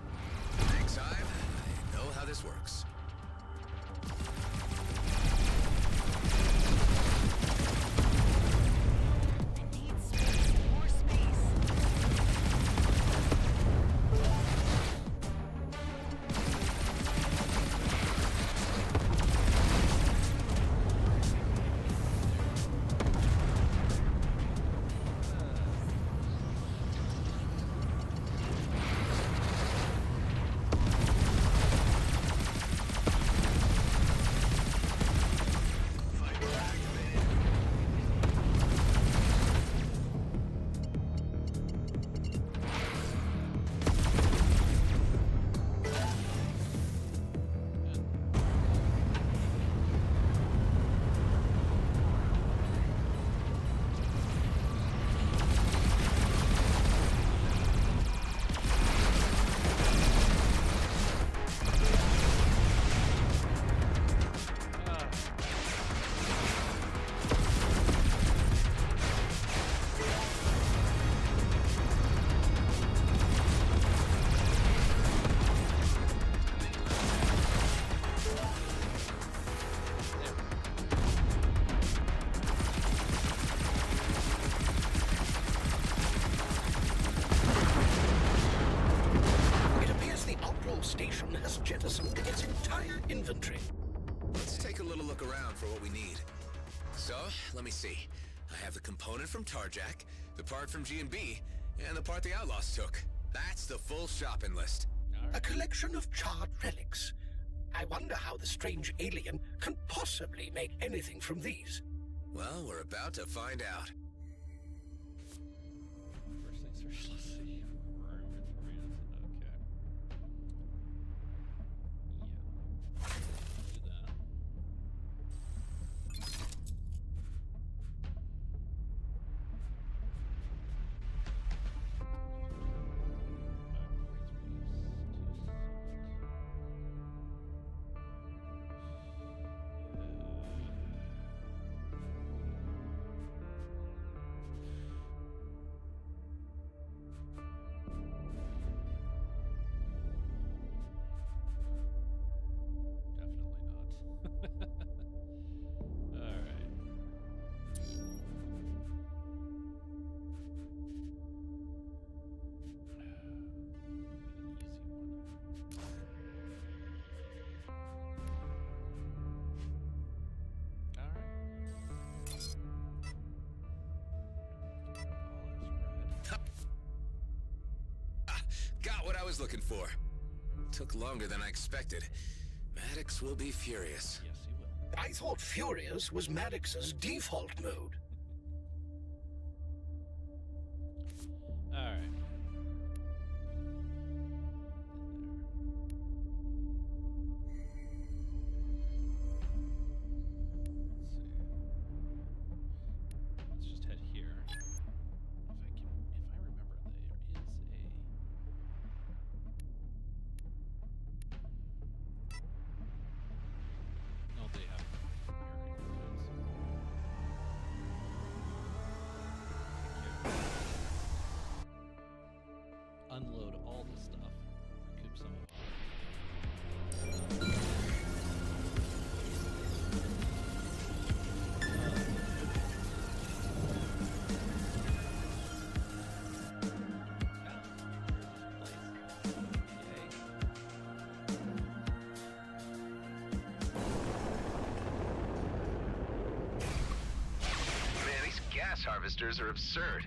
Thanks, Ive. I know how this works. More space. It appears the Outlaw station has jettisoned its entire inventory. Let's take a little look around for what we need. So, let me see. I have the component from Tarjac, the part from G&B, and the part the Outlaws took. That's the full shopping list. A collection of charred relics. I wonder how the strange alien can possibly make anything from these. Well, we're about to find out. First things first, let's see. Where our inventory is. Okay. Yeah. Do that. Got what I was looking for. Took longer than I expected. Maddox will be furious. Yes, he will. I thought Furious was Maddox's default mode. All right. Let's just head here. If I remember harvesters are absurd.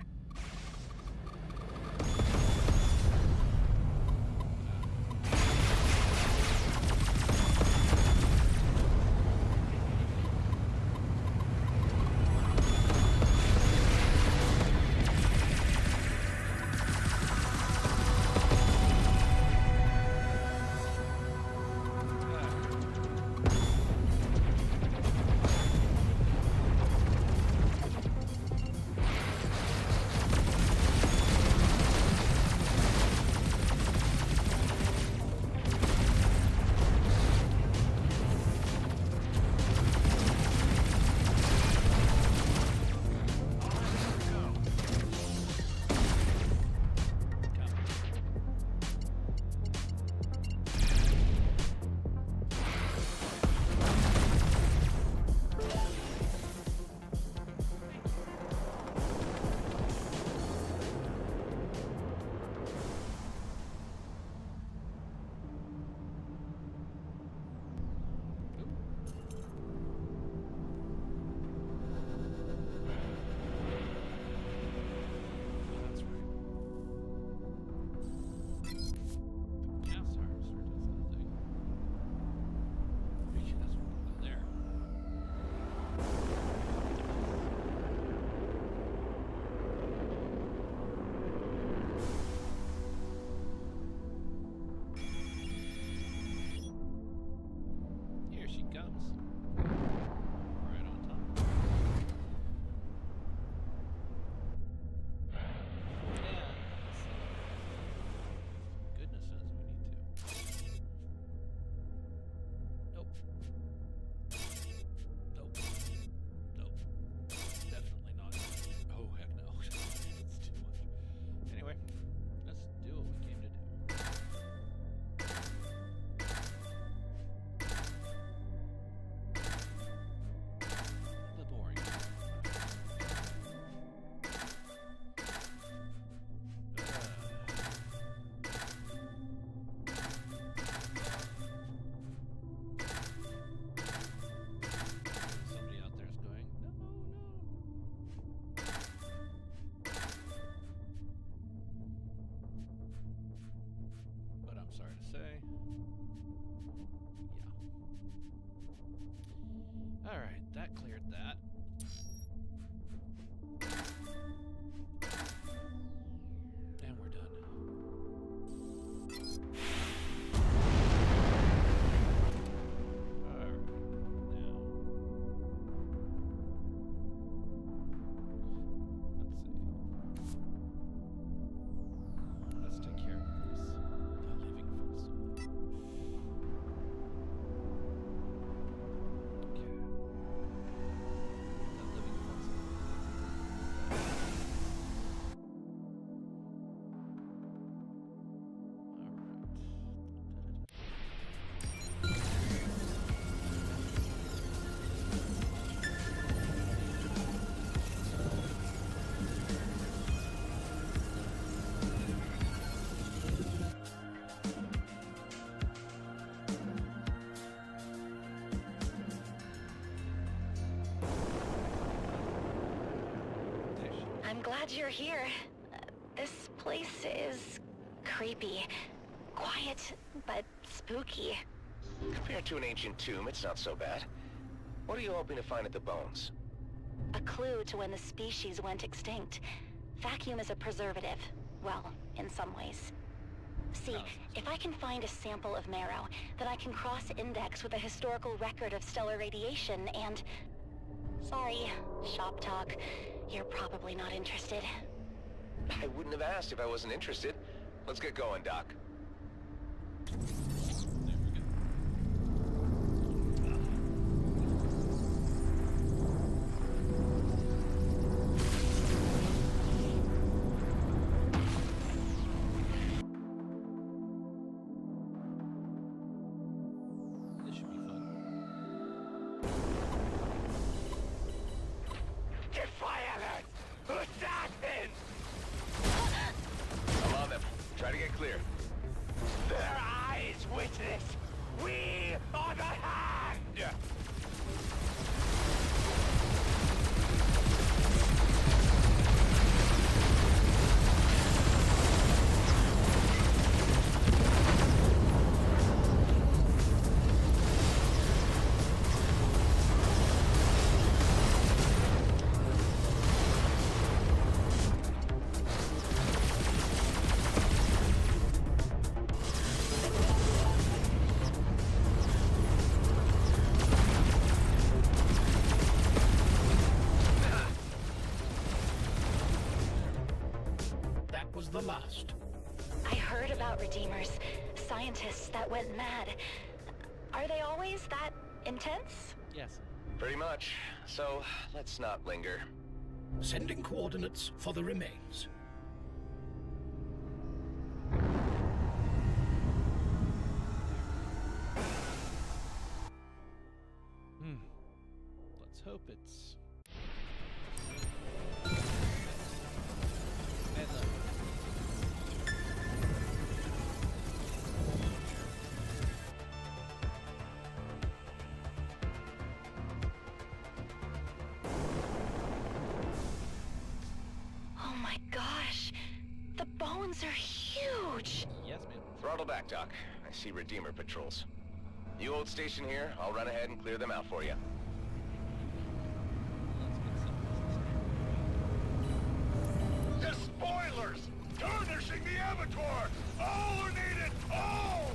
Alright, that cleared that. And we're done. Alright, now. Let's take care of this. The living fossil. I'm glad you're here. This place is creepy. Quiet, but spooky. Compared to an ancient tomb, it's not so bad. What are you hoping to find at the bones? A clue to when the species went extinct. Vacuum is a preservative. Well, in some ways. See, if I can find a sample of marrow, then I can cross-index with a historical record of stellar radiation and... Sorry, shop talk. You're probably not interested. I wouldn't have asked if I wasn't interested. Let's get going, Doc. was the last. I heard about Redeemers, scientists that went mad. Are they always that intense? Yes. Pretty much. So, let's not linger. Sending coordinates for the remains. Let's hope it's... Oh my gosh, the bones are huge. Yes, ma'am. Throttle back, Doc. I see Redeemer patrols. You hold station here. I'll run ahead and clear them out for you. The spoilers! Tarnishing the Avatar! All are needed! All!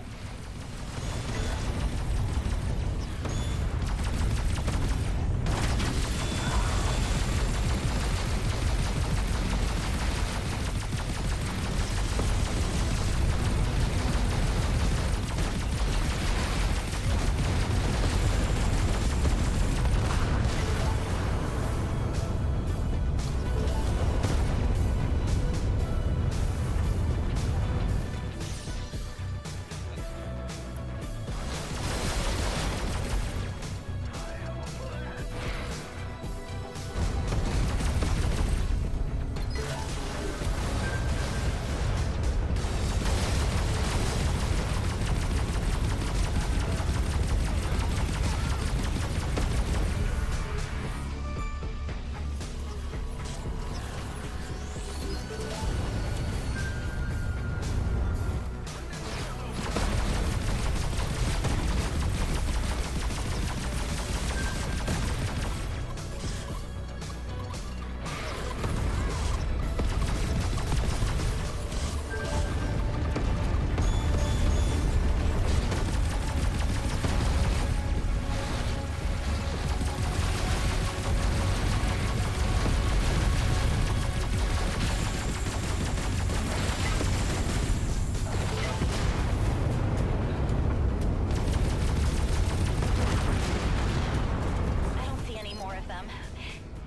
I don't see any more of them.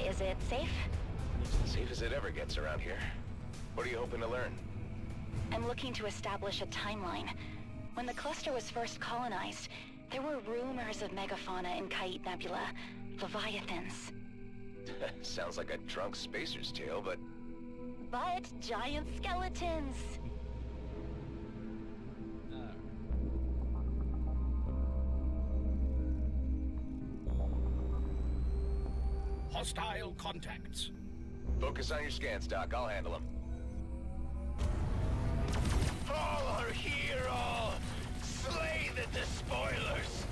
Is it safe? Safe as it ever gets around here. What are you hoping to learn? I'm looking to establish a timeline. When the cluster was first colonized, there were rumors of megafauna in Kite Nebula, leviathans. Sounds like a drunk spacer's tale, but... But giant skeletons! Hostile contacts. Focus on your scans, Doc. I'll handle them. All are here, all! Slay the despoilers!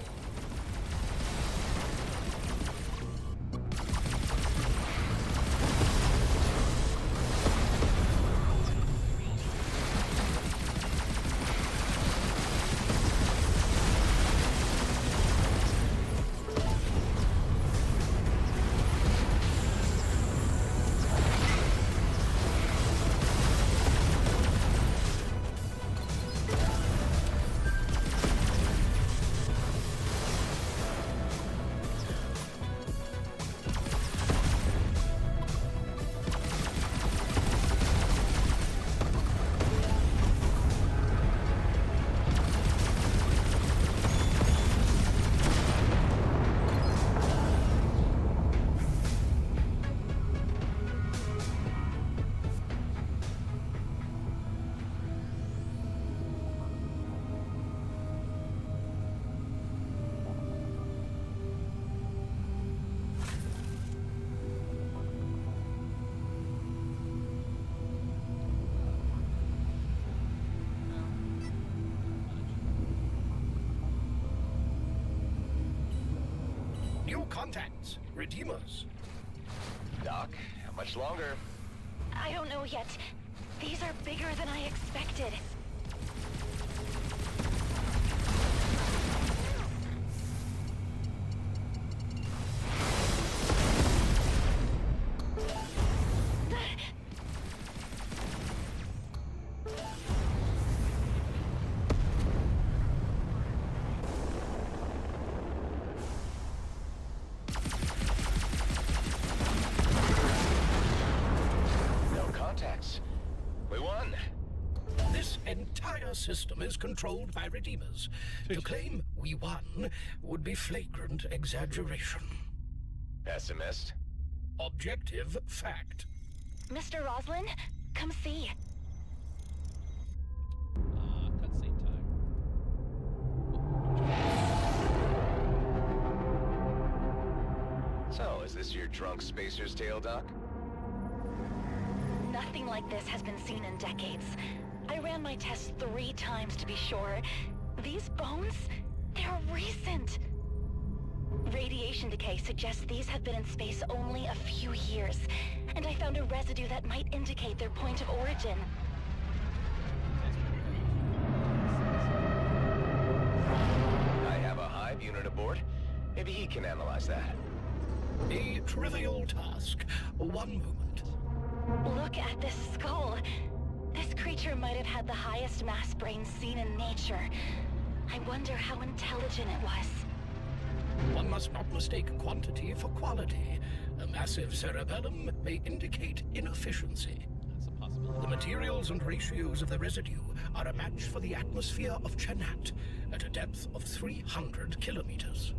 New contacts. Redeemers. Doc, how much longer? I don't know yet. These are bigger than I expected. entire system is controlled by Redeemers. To claim we won would be flagrant exaggeration. Pessimist? Objective fact. Mr. Roslin, come see. Cutscene time. So, is this your drunk spacer's tale, Doc? Nothing like this has been seen in decades. I ran my tests 3 times to be sure. These bones, they're recent. Radiation decay suggests these have been in space only a few years, and I found a residue that might indicate their point of origin. I have a hive unit aboard. Maybe he can analyze that. A trivial task. One moment. Look at this skull. This creature might have had the highest mass brain seen in nature. I wonder how intelligent it was. One must not mistake quantity for quality. A massive cerebellum may indicate inefficiency. That's a possibility. The materials and ratios of the residue are a match for the atmosphere of Janat at a depth of 300 kilometers.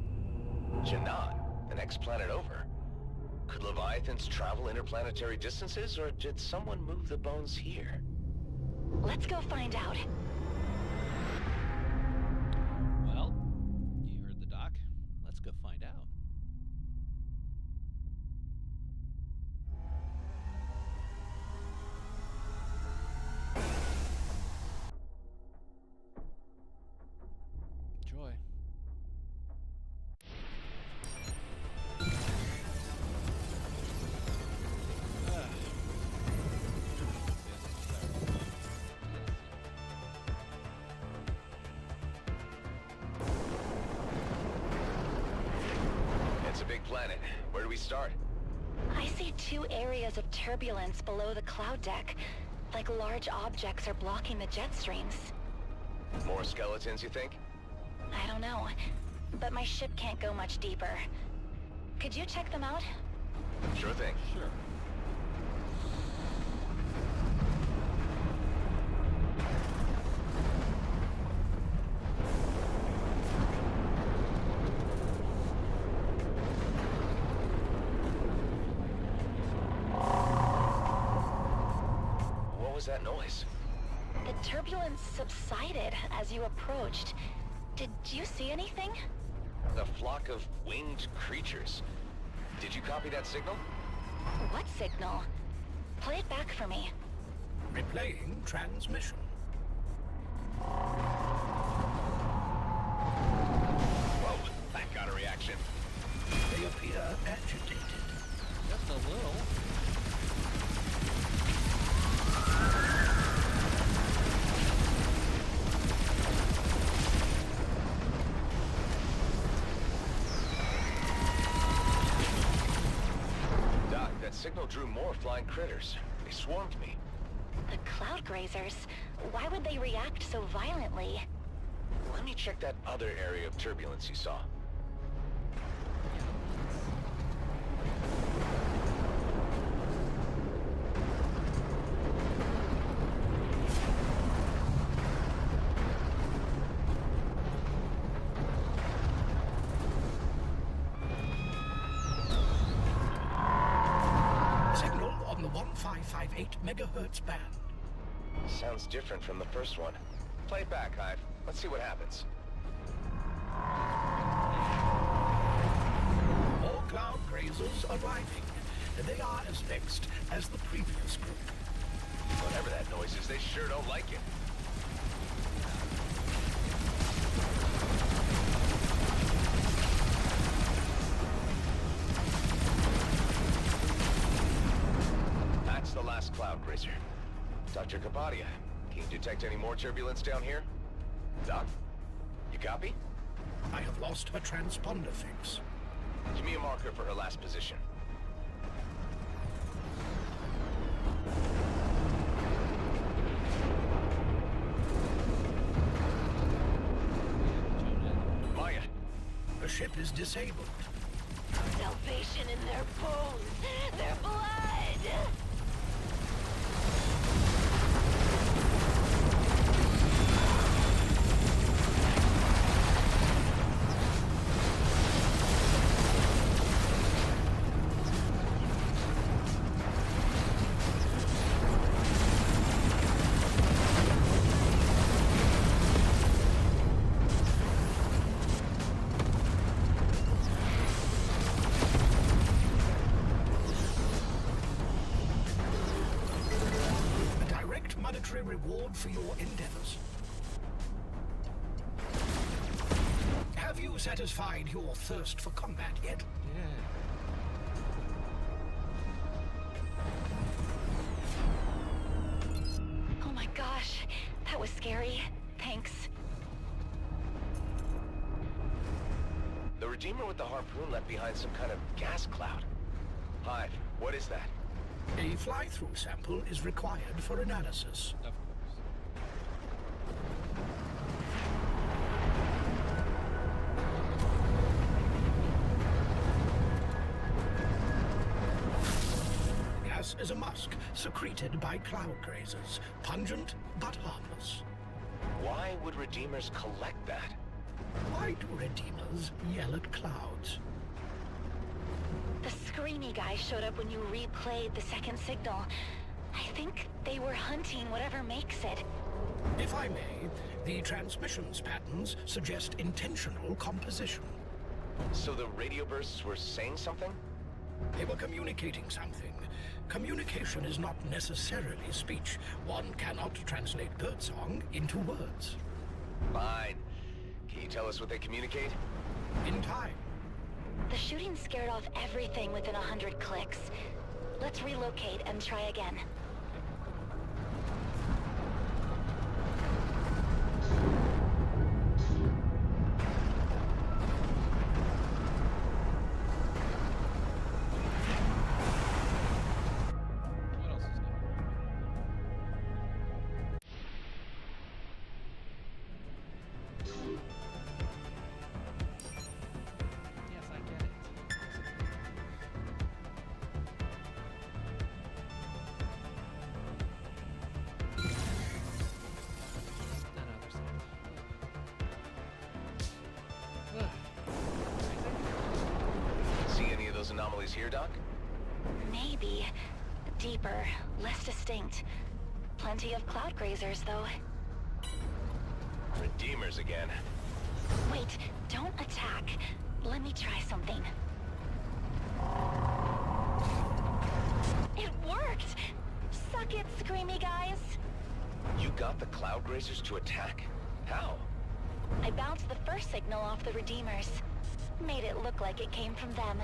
Janat, the next planet over. Could Leviathans travel interplanetary distances, or did someone move the bones here? Let's go find out. Well, you heard the doc. Let's go find out. Joy. It's a big planet. Where do we start? I see 2 areas of turbulence below the cloud deck, like large objects are blocking the jet streams. More skeletons, you think? I don't know, but my ship can't go much deeper. Could you check them out? Sure thing. Sure. What was that noise? The turbulence subsided as you approached. Did you see anything? The flock of winged creatures. Did you copy that signal? What signal? Play it back for me. Replaying transmission. Whoa, that got a reaction. They appear agitated. Just a little. Doc, that signal drew more flying critters. They swarmed me. The cloud grazers. Why would they react so violently? Let me check that other area of turbulence you saw. Signal on the 1558 megahertz band. Sounds different from the first one. Play it back, Hive. Let's see what happens. More cloud grazers arriving. They are as vexed as the previous group. Whatever that noise is, they sure don't like it. That's the last cloud grazer. Dr. Kapadia, can you detect any more turbulence down here? Doc, you copy? I have lost her transponder fix. Give me a marker for her last position. Maya, The ship is disabled. Salvation in their bones, their blood! paltry reward for your endeavors. Have you satisfied your thirst for combat yet? Oh my gosh, that was scary. Thanks. The Redeemer with the harpoon left behind some kind of gas cloud. Hive, what is that? A fly-through sample is required for analysis. Of course. Gas is a musk secreted by cloud grazers, pungent but harmless. Why would Redeemers collect that? Why do Redeemers yell at clouds? The screamy guy showed up when you replayed the second signal. I think they were hunting whatever makes it. If I may, the transmissions patterns suggest intentional composition. So the radio bursts were saying something? They were communicating something. Communication is not necessarily speech. One cannot translate birdsong into words. Fine. Can you tell us what they communicate? In time. The shooting scared off everything within 100 clicks. Let's relocate and try again. What else is new? Yes, I get it. None other See any of those anomalies here, Doc? Maybe. Deeper, less distinct. Plenty of cloud grazers, though. Redeemers again. Wait, don't attack. Let me try something. It worked! Suck it, screamy guys! You got the Cloud Grazers to attack? How? I bounced the first signal off the Redeemers. Made it look like it came from them.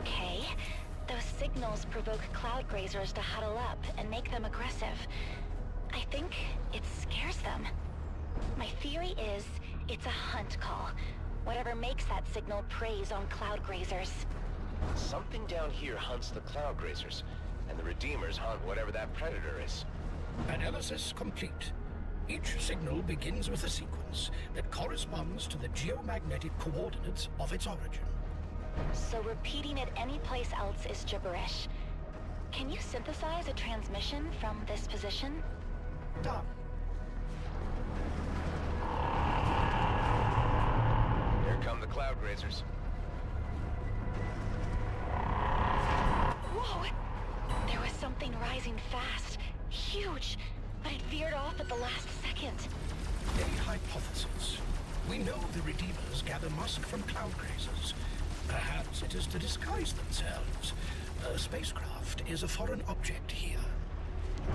Okay, those signals provoke cloud grazers to huddle up and make them aggressive. I think it scares them. My theory is it's a hunt call. Whatever makes that signal preys on cloud grazers. Something down here hunts the Cloud Grazers, and the Redeemers hunt whatever that predator is. Analysis complete. Each signal begins with a sequence that corresponds to the geomagnetic coordinates of its origin. So repeating it anyplace else is gibberish. Can you synthesize a transmission from this position? Done. Here come the Cloud Grazers. Whoa! There was something rising fast. Huge. But it veered off at the last second. A hypothesis. We know the Redeemers gather musk from cloud grazers. Perhaps it is to disguise themselves. A spacecraft is a foreign object here.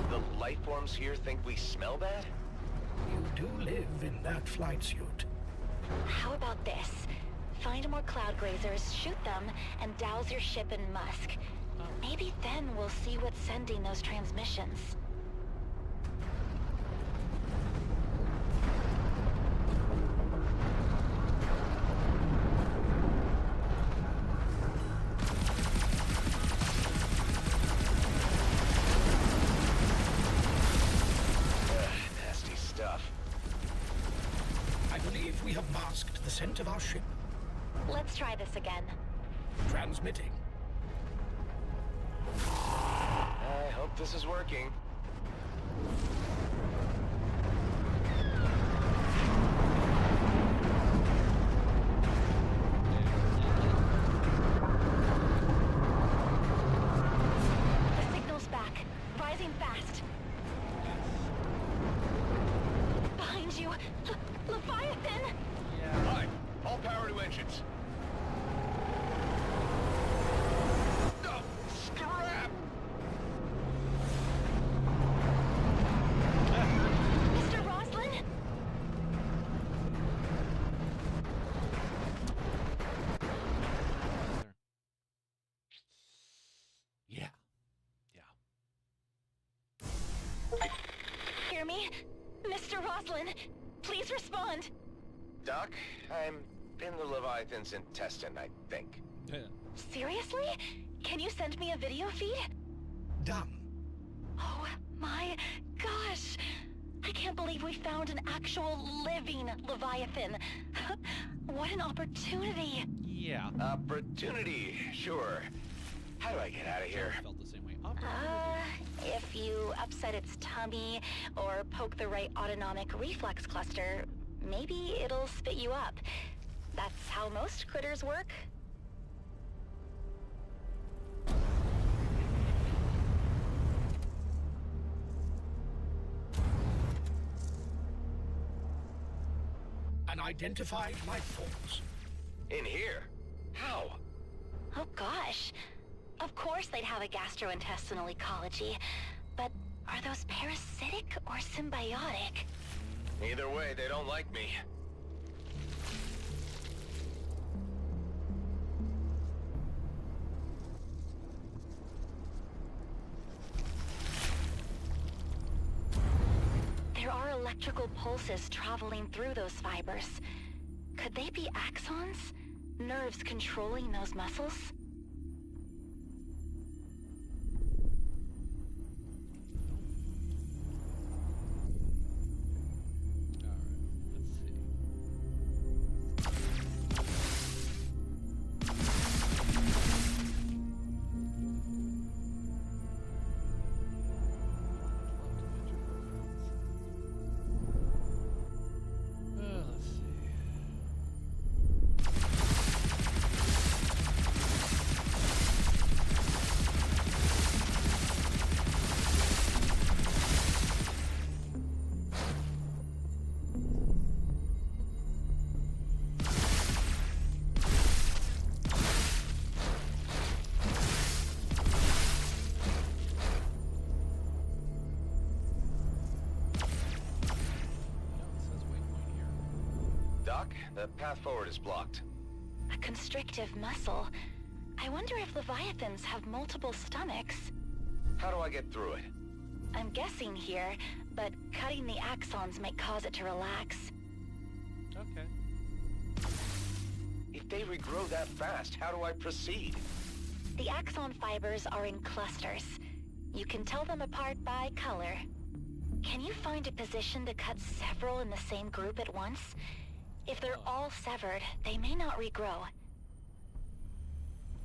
The life forms here think we smell bad? You do live in that flight suit. How about this? Find more cloud grazers, shoot them, and douse your ship in musk. Maybe then we'll see what's sending those transmissions. Nasty stuff. I believe we have masked the scent of our ship. Let's try this again. Transmitting. I hope this is working. engines. No! Scrap! Mr. Roslin? Yeah. Hear me? Mr. Roslin, please respond. Doc, I'm in the Leviathan's intestine, I think. Seriously? Can you send me a video feed? Done. Oh my gosh! I can't believe we found an actual living Leviathan. What an opportunity! Yeah. Opportunity, sure. How do I get out of here? Felt the same way. If you upset its tummy or poke the right autonomic reflex cluster, maybe it'll spit you up. That's how most critters work. Unidentified life forms. In here? How? Oh gosh. Of course they'd have a gastrointestinal ecology, but are those parasitic or symbiotic? Either way, they don't like me. There are electrical pulses traveling through those fibers. Could they be axons? Nerves controlling those muscles? Doc, the path forward is blocked. A constrictive muscle. I wonder if Leviathans have multiple stomachs. How do I get through it? I'm guessing here, but cutting the axons might cause it to relax. Okay. If they regrow that fast, how do I proceed? The axon fibers are in clusters. You can tell them apart by color. Can you find a position to cut several in the same group at once? If they're all severed, they may not regrow.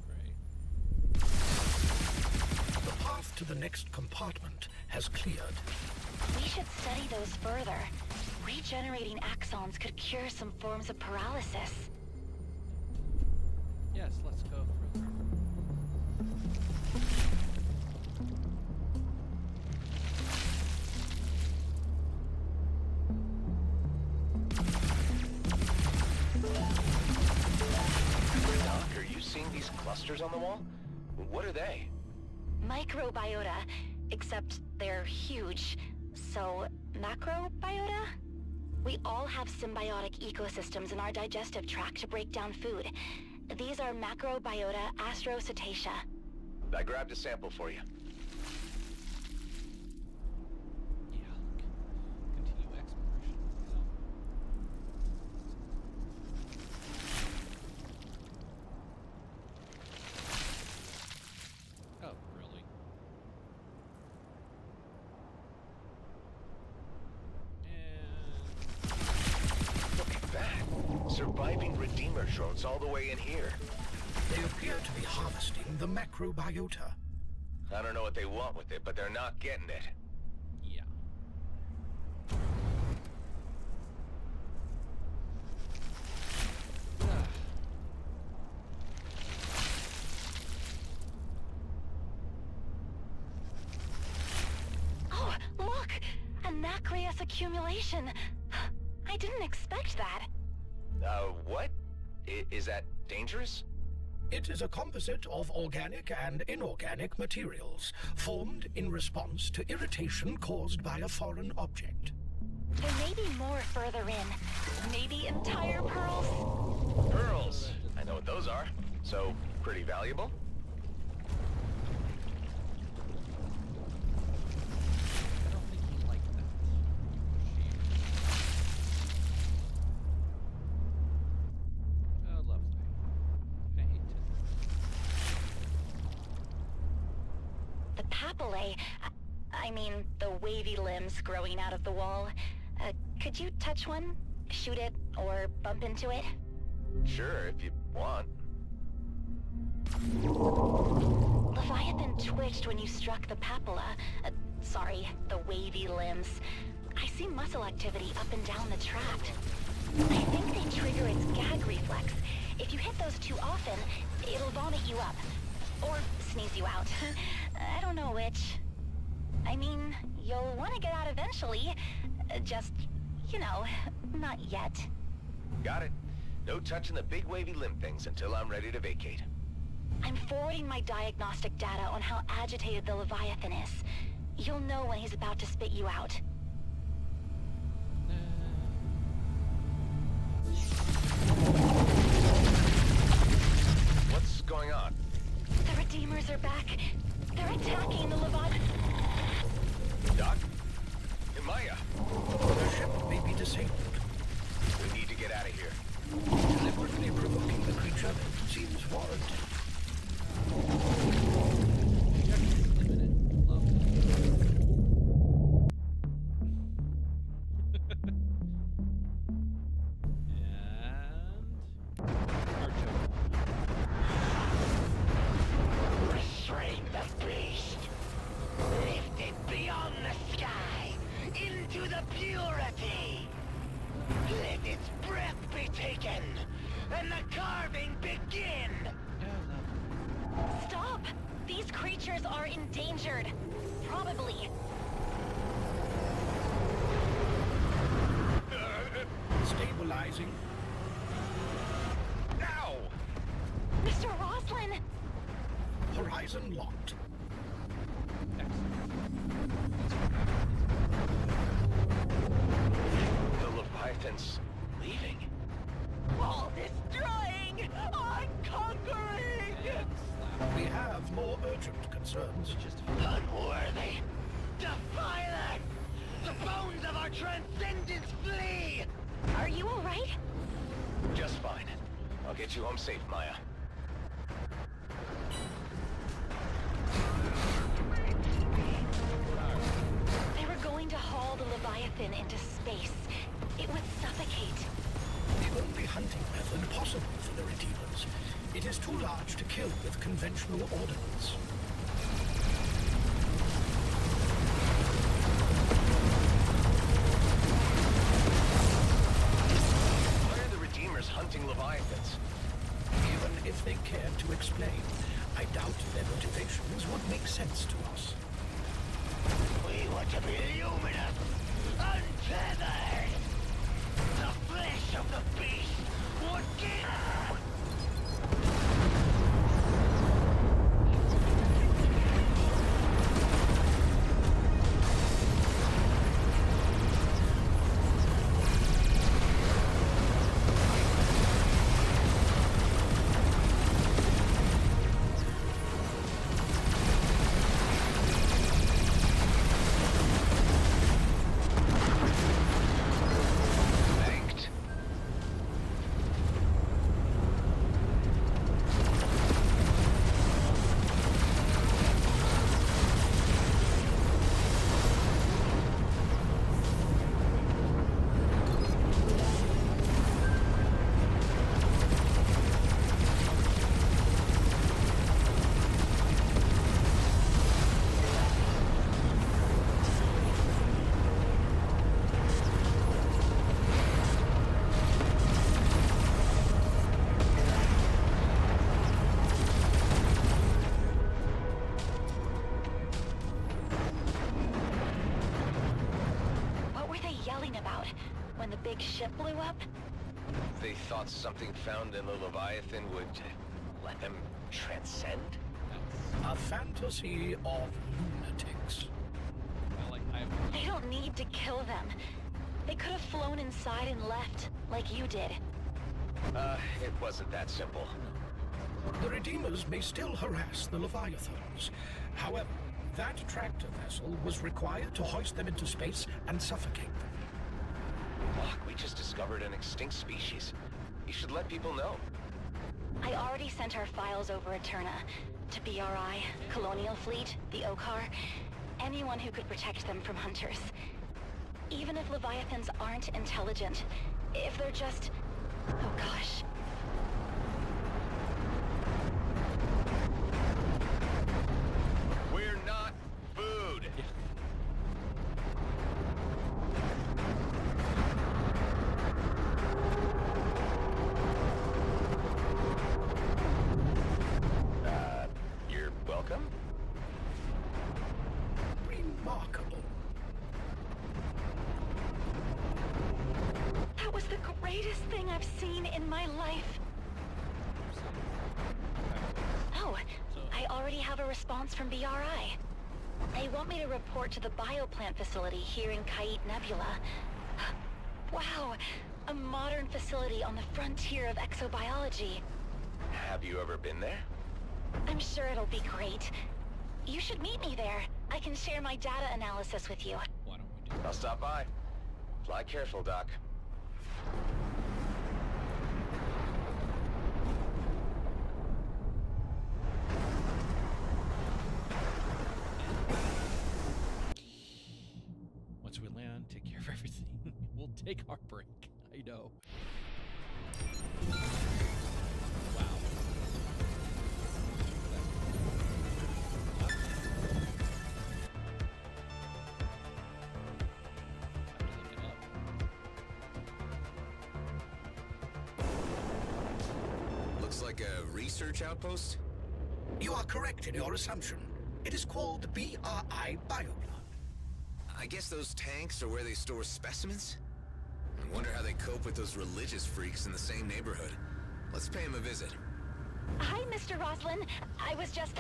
Great. The path to the next compartment has cleared. We should study those further. Regenerating axons could cure some forms of paralysis. Yes, let's go further. Doc, are you seeing these clusters on the wall? What are they? Microbiota, except they're huge. So, macrobiota? We all have symbiotic ecosystems in our digestive tract to break down food. These are macrobiota astrocetacea. I grabbed a sample for you. Yeah. Continue exploration. Oh, really? And Look at that. Surviving Redeemer drones all the way in here. They appear to be harvesting the macrobiota. I don't know what they want with it, but they're not getting it. yeah. Oh, look! A nacreous accumulation. I didn't expect that. What? Is that dangerous? It is a composite of organic and inorganic materials, formed in response to irritation caused by a foreign object. There may be more further in. Maybe entire pearls? Pearls. I know what those are. So, pretty valuable? I don't think he liked that. Oh, lovely. I hate to. The papillae, I mean, the wavy limbs growing out of the wall. Could you touch one? Shoot it, or bump into it? Sure, if you want. Leviathan twitched when you struck the papilla. Sorry, the wavy limbs. I see muscle activity up and down the tract. I think they trigger its gag reflex. If you hit those too often, it'll vomit you up. Or sneeze you out. I don't know which. I mean, you'll want to get out eventually. Just, not yet. Got it. No touching the big wavy limb things until I'm ready to vacate. I'm forwarding my diagnostic data on how agitated the Leviathan is. You'll know when he's about to spit you out. What's going on? The Redeemers are back. They're attacking the Leviathan. Doc? Maya? The ship may be disabled. We need to get out of here. Deliberately provoking the creature seems warranted. Restrain the beast. Lift it beyond the sky, into the purity. Let its breath be taken, and the carving begin. Stop! These creatures are endangered. Probably. Stabilizing. Now! Mr. Roslin! Horizon locked. The Leviathan's leaving. All destroying, unconquering, We have more urgent concerns. unworthy, defiant. The bones of our transcendence flee. Are you alright? Just fine. I'll get you home safe, Maya. They were going to haul the Leviathan into space. It would suffocate. The only hunting method possible for the Redeemers. It is too large to kill with conventional ordnance. Why are the Redeemers hunting Leviathans? Even if they cared to explain, I doubt their motivations would make sense to us. We want to be luminous, untethered. The flesh of the beast would give. Banked. What were they yelling about when the big ship blew up? They thought something found in the Leviathan would let them transcend? A fantasy of lunatics. They don't need to kill them. They could have flown inside and left, like you did. It wasn't that simple. The Redeemers may still harass the Leviathans. However, that tractor vessel was required to hoist them into space and suffocate them. Look, we just discovered an extinct species. You should let people know. I already sent our files over Eterna. To BRI, Colonial Fleet, the Okar, anyone who could protect them from hunters. Even if Leviathans aren't intelligent, if they're just... oh gosh. We're not food. You're welcome? Remarkable. That was the greatest thing I've seen in my life. Oh, I already have a response from BRI. They want me to report to the bioplant facility here in Kait Nebula. Wow, a modern facility on the frontier of exobiology. Have you ever been there? I'm sure it'll be great. You should meet me there. I can share my data analysis with you. Why don't we do I'll stop by. Fly careful, Doc. Once we land, take care of everything. We'll take our break. I know. Wow. Looks like a research outpost? You are correct in your assumption. It is called BRI Bioblood. I guess those tanks are where they store specimens? I wonder how they cope with those religious freaks in the same neighborhood. Let's pay them a visit. Hi, Mr. Roslin. I was just...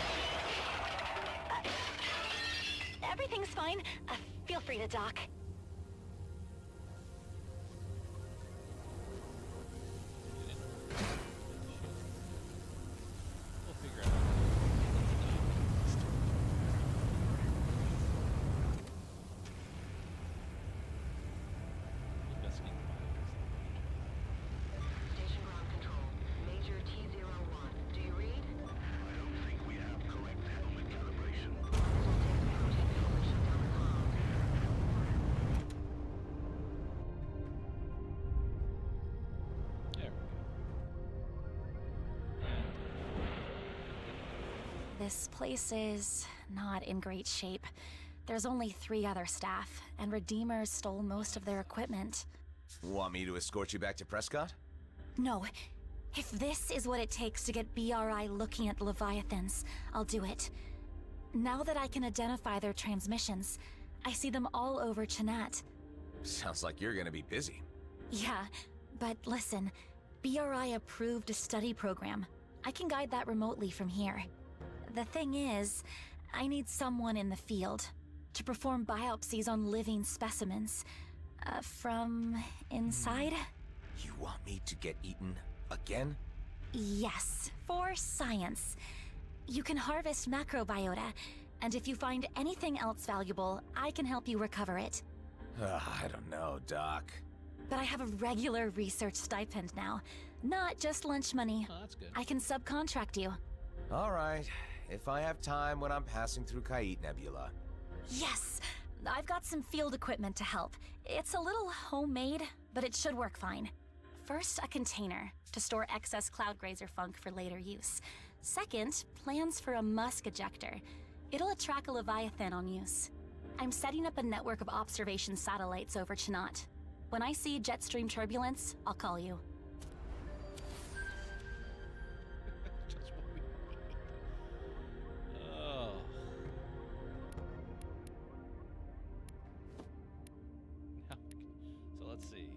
everything's fine. Feel free to dock. We'll figure it out. Investigate the bios. Station ground control. Major T-01. Do you read? I don't think we have correct helmet calibration. There we go. This place is not in great shape. There's only 3 other staff, and Redeemers stole most of their equipment. Want me to escort you back to Prescott? No. If this is what it takes to get BRI looking at Leviathans, I'll do it. Now that I can identify their transmissions, I see them all over Chenat. Sounds like you're gonna be busy. Yeah, but listen, BRI approved a study program. I can guide that remotely from here. The thing is, I need someone in the field to perform biopsies on living specimens. From inside? You want me to get eaten again? Yes, for science. You can harvest macrobiota, and if you find anything else valuable, I can help you recover it. I don't know, Doc. But I have a regular research stipend now, not just lunch money. Oh, that's good. I can subcontract you. All right, if I have time when I'm passing through Kait Nebula. Yes! I've got some field equipment to help. It's a little homemade, but it should work fine. First, a container to store excess cloud grazer funk for later use. Second, plans for a musk ejector. It'll attract a Leviathan on use. I'm setting up a network of observation satellites over Chenat. When I see jet stream turbulence, I'll call you. Just what we need. Oh. So let's see.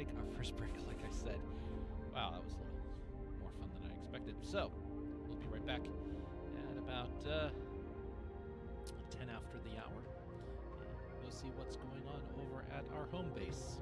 take our first break, like I said. Wow, that was a little more fun than I expected. So, we'll be right back at about 10 after the hour. And we'll see what's going on over at our home base.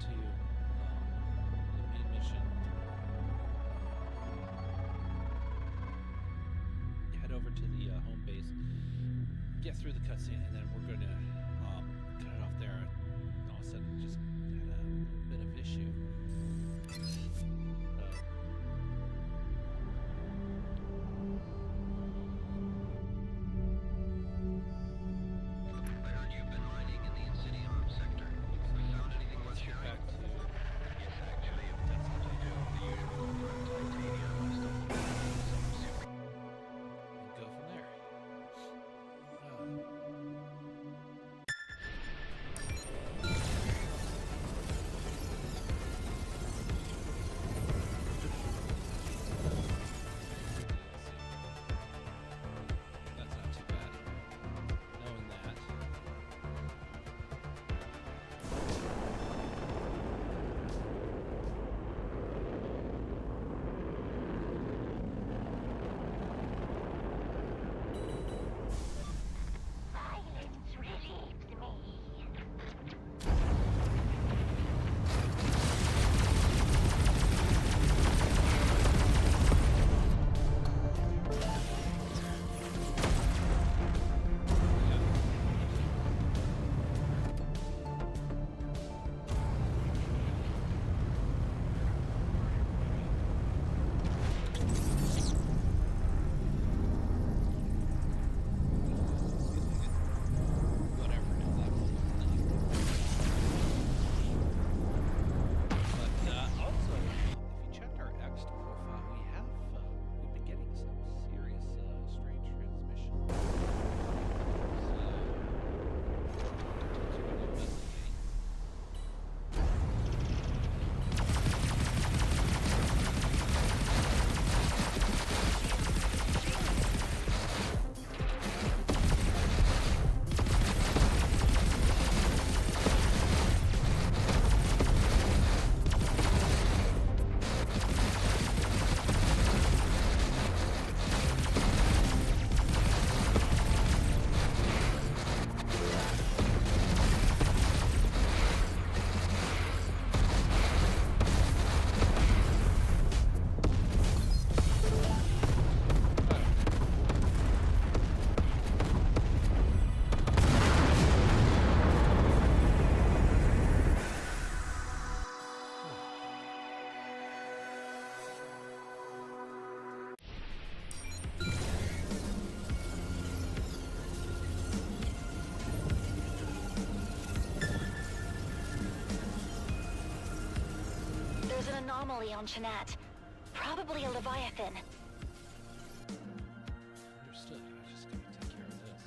to the main mission. Head over to the home base, get through the cutscene, and then we're going to cut it off there. And all of a sudden, just had a little bit of issue. I heard you've been mining in the Insidium sector. Found anything worth sharing? Back to Yes, actually. That's what I do. The usual titanium stuff. and go from there. That's not too bad. Knowing that. Silence relieves me. Whatever. But also, if you checked our X profile, we've been getting some serious strange transmission. So, continue investigating. There's an anomaly on Shanat. Probably a Leviathan. Understood. I just gotta take care of this.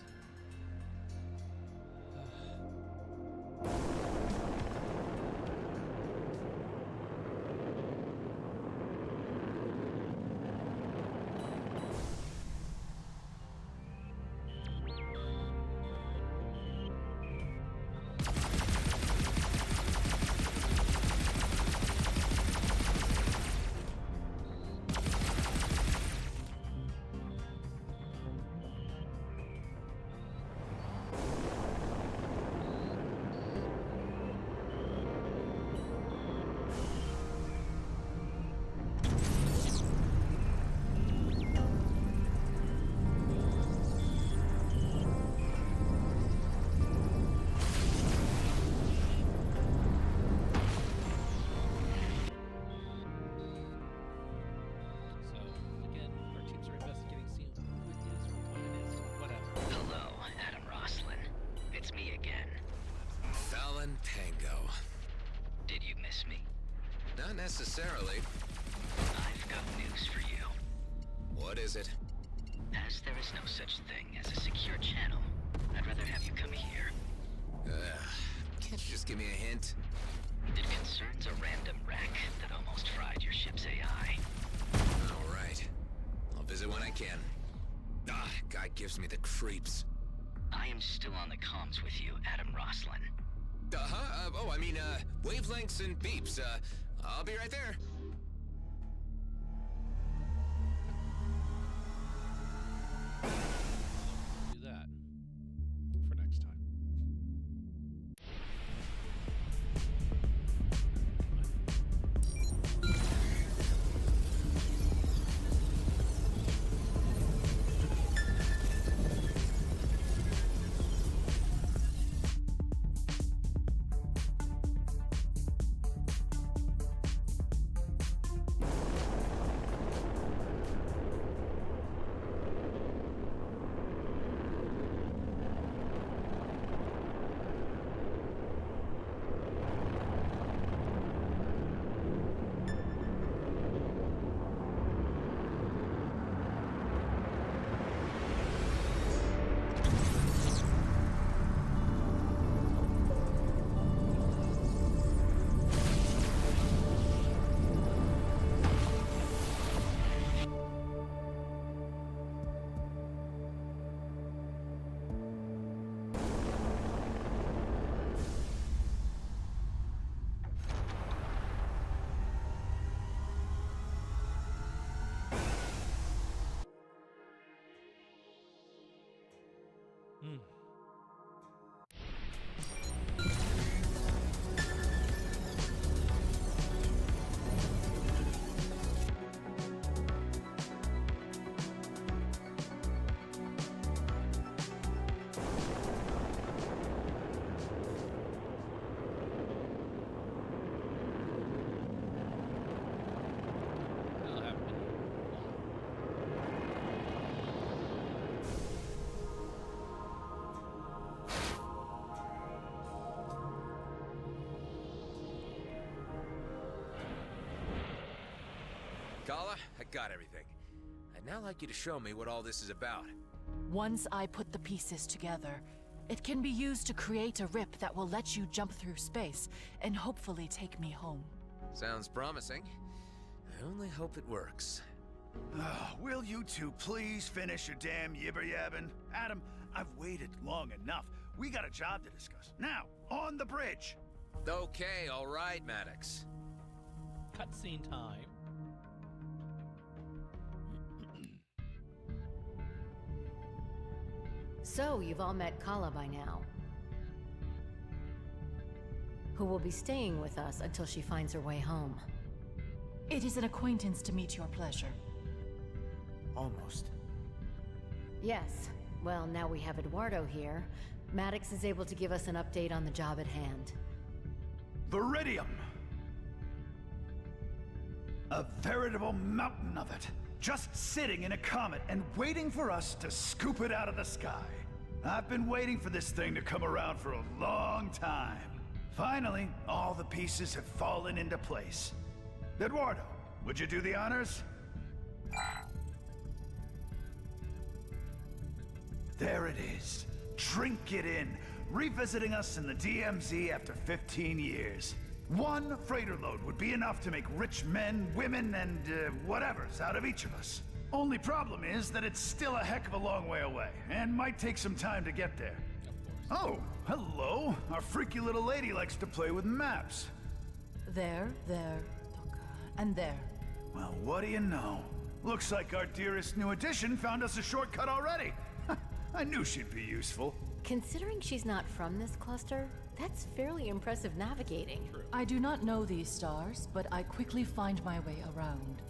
So, again, our teams are investigating, seeing who it is or what it is, whatever. Hello, Adam Roslin. It's me again. Fallon Pango. Did you miss me? Not necessarily. I've got news for you. What is it? As there is no such thing as a secure channel, I'd rather have you come here. Can't you just give me a hint? It concerns a random wreck that almost fried your ship's AI. All right. I'll visit when I can. Guy gives me the creeps. I am still on the comms with you, Adam Roslin. Wavelengths and beeps. I'll be right there. Do that for next time. Kala, I got everything. I'd now like you to show me what all this is about. Once I put the pieces together, it can be used to create a rip that will let you jump through space and hopefully take me home. Sounds promising. I only hope it works. Will you two please finish your damn yibber-yabbing? Adam, I've waited long enough. We got a job to discuss. Now, on the bridge. Okay, all right, Maddox. Cutscene time. So, you've all met Kala by now, who will be staying with us until she finds her way home. It is an acquaintance to meet your pleasure. Almost. Yes. Well, now we have Eduardo here. Maddox is able to give us an update on the job at hand. Viridium! A veritable mountain of it. Just sitting in a comet and waiting for us to scoop it out of the sky. I've been waiting for this thing to come around for a long time. Finally, all the pieces have fallen into place. Eduardo, would you do the honors? There it is. Drink it in. Revisiting us in the DMZ after 15 years. One freighter load would be enough to make rich men, women, and whatevers out of each of us. Only problem is that it's still a heck of a long way away, and might take some time to get there. Oh, hello. Our freaky little lady likes to play with maps. There, and there. Well, what do you know? Looks like our dearest new addition found us a shortcut already. I knew she'd be useful. Considering she's not from this cluster, that's fairly impressive navigating. I do not know these stars, but I quickly find my way around.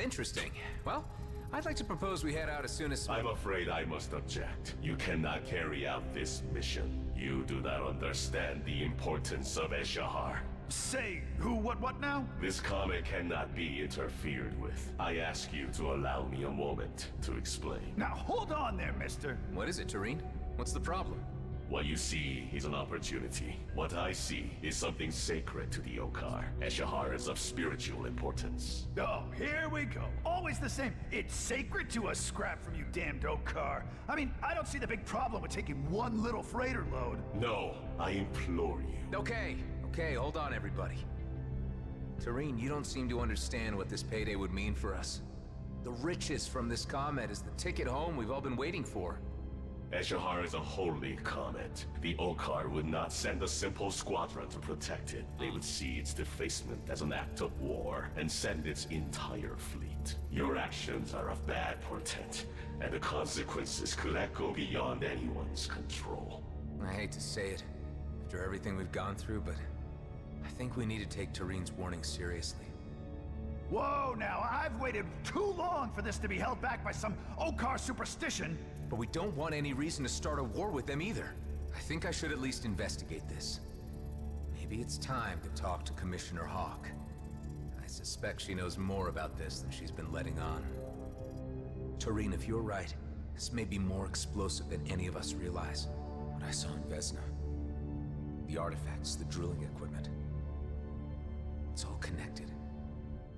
Interesting. Well, I'd like to propose we head out as soon as... I'm afraid I must object. You cannot carry out this mission. You do not understand the importance of Eshahar. Say, who, what now? This comet cannot be interfered with. I ask you to allow me a moment to explain. Now hold on there, mister. What is it, Tareen? What's the problem? What you see is an opportunity. What I see is something sacred to the Okar. Eshahar is of spiritual importance. Oh, here we go. Always the same. It's sacred to us, scrap from you damned Okar. I mean, I don't see the big problem with taking one little freighter load. No, I implore you. Okay, hold on, everybody. Tareen, you don't seem to understand what this payday would mean for us. The riches from this comet is the ticket home we've all been waiting for. Eshahar is a holy comet. The Okar would not send a simple squadron to protect it. They would see its defacement as an act of war and send its entire fleet. Your actions are of bad portent, and the consequences could echo beyond anyone's control. I hate to say it, after everything we've gone through, but I think we need to take Tareen's warning seriously. Whoa, now, I've waited too long for this to be held back by some Okar superstition. But we don't want any reason to start a war with them either. I think I should at least investigate this. Maybe it's time to talk to Commissioner Hawk. I suspect she knows more about this than she's been letting on. Tareen, if you're right, this may be more explosive than any of us realize. What I saw in Vesna. The artifacts, the drilling equipment. It's all connected.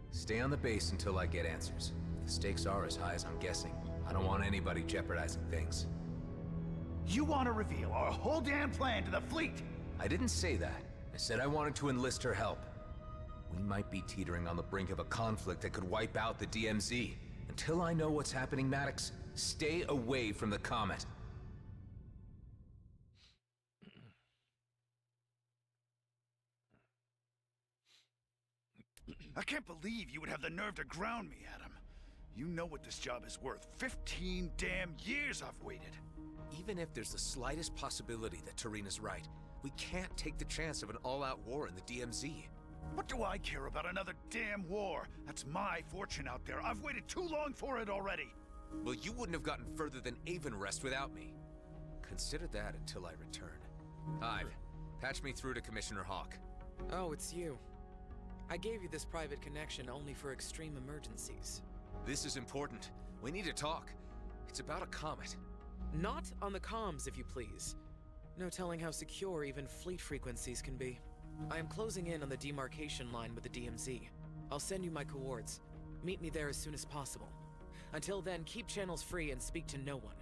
Stay on the base until I get answers. If the stakes are as high as I'm guessing, I don't want anybody jeopardizing things. You want to reveal our whole damn plan to the fleet? I didn't say that. I said I wanted to enlist her help. We might be teetering on the brink of a conflict that could wipe out the DMZ. Until I know what's happening, Maddox, stay away from the comet. I can't believe you would have the nerve to ground me, Adam. You know what this job is worth. 15 damn years I've waited. Even if there's the slightest possibility that Tareen is right, we can't take the chance of an all-out war in the DMZ. What do I care about another damn war? That's my fortune out there. I've waited too long for it already. Well, you wouldn't have gotten further than Avonrest without me. Consider that until I return. Hive, patch me through to Commissioner Hawk. Oh, it's you. I gave you this private connection only for extreme emergencies. This is important. We need to talk. It's about a comet. Not on the comms, if you please. No telling how secure even fleet frequencies can be. I am closing in on the demarcation line with the DMZ. I'll send you my coords. Meet me there as soon as possible. Until then, keep channels free and speak to no one.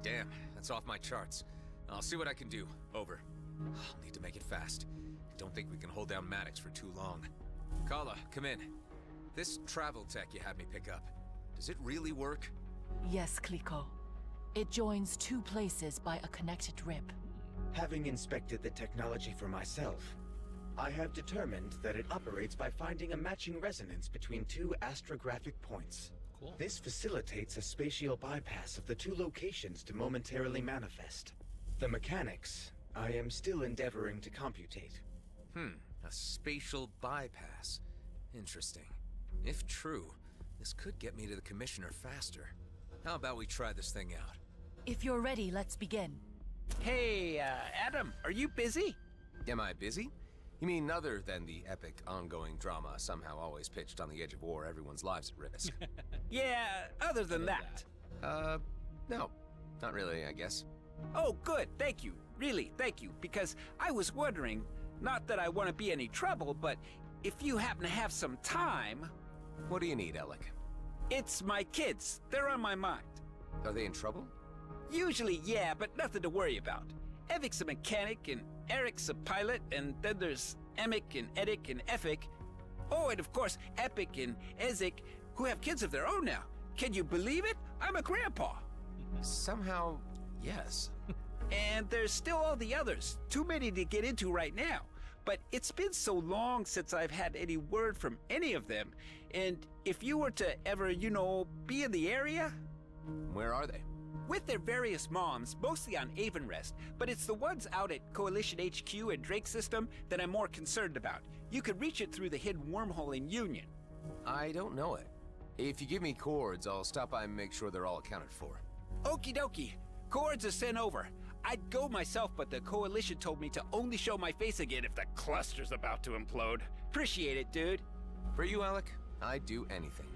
Damn, that's off my charts. I'll see what I can do. Over. I'll need to make it fast. I don't think we can hold down Maddox for too long. Kala, come in. This travel tech you had me pick up, does it really work? Yes, Kliko. It joins two places by a connected rip. Having inspected the technology for myself, I have determined that it operates by finding a matching resonance between two astrographic points. Cool. This facilitates a spatial bypass of the two locations to momentarily manifest. The mechanics, I am still endeavoring to computate. A spatial bypass. Interesting. If true, this could get me to the Commissioner faster. How about we try this thing out? If you're ready, let's begin. Hey, Adam, are you busy? Am I busy? You mean other than the epic ongoing drama somehow always pitched on the edge of war, everyone's lives at risk? Yeah, other than that. No. Not really, I guess. Oh, good, thank you. Really, thank you. Because I was wondering, not that I want to be any trouble, but if you happen to have some time... What do you need, Alec? It's my kids. They're on my mind. Are they in trouble? Usually, yeah, but nothing to worry about. Evic's a mechanic, and Eric's a pilot, and then there's Emic and Edic and Efik. Oh, and of course, Epic and Ezik, who have kids of their own now. Can you believe it? I'm a grandpa. Somehow, yes. And there's still all the others. Too many to get into right now. But it's been so long since I've had any word from any of them. And if you were to ever, be in the area... Where are they? With their various moms, mostly on Avonrest, but it's the ones out at Coalition HQ and Drake System that I'm more concerned about. You could reach it through the hidden wormhole in Union. I don't know it. If you give me coords, I'll stop by and make sure they're all accounted for. Okie dokie. Coords are sent over. I'd go myself, but the Coalition told me to only show my face again if the cluster's about to implode. Appreciate it, dude. For you, Alec, I'd do anything.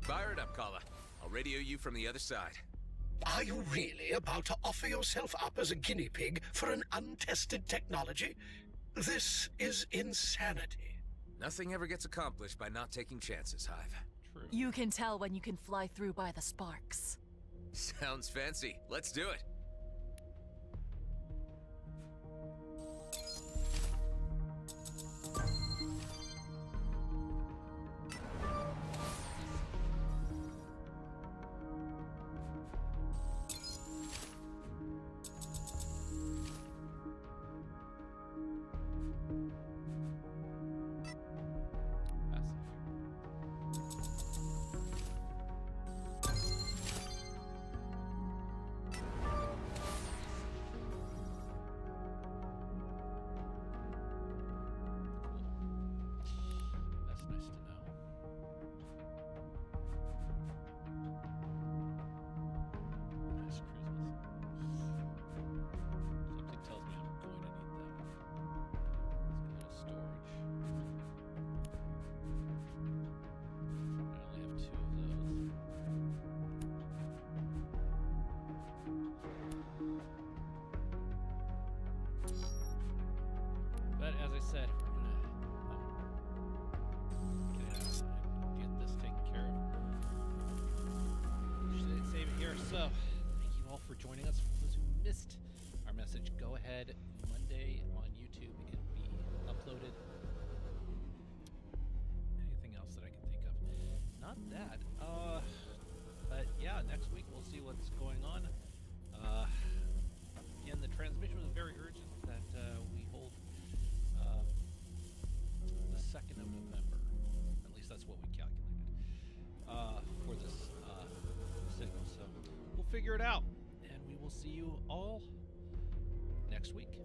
Fire it up, Kala. I'll radio you from the other side. Are you really about to offer yourself up as a guinea pig for an untested technology? This is insanity. Nothing ever gets accomplished by not taking chances, Hive. True. You can tell when you can fly through by the sparks. Sounds fancy. Let's do it. But as I said, we're gonna get this taken care of. Should save it here. So, thank you all for joining us. For those who missed our message, go ahead. Monday on YouTube, it'll be uploaded. Anything else that I can think of? Not that. But yeah, next week we'll see what's going on. Again, the transmission was very urgent that we hold the 2nd of November. At least that's what we calculated for this signal. So we'll figure it out, and we will see you all next week.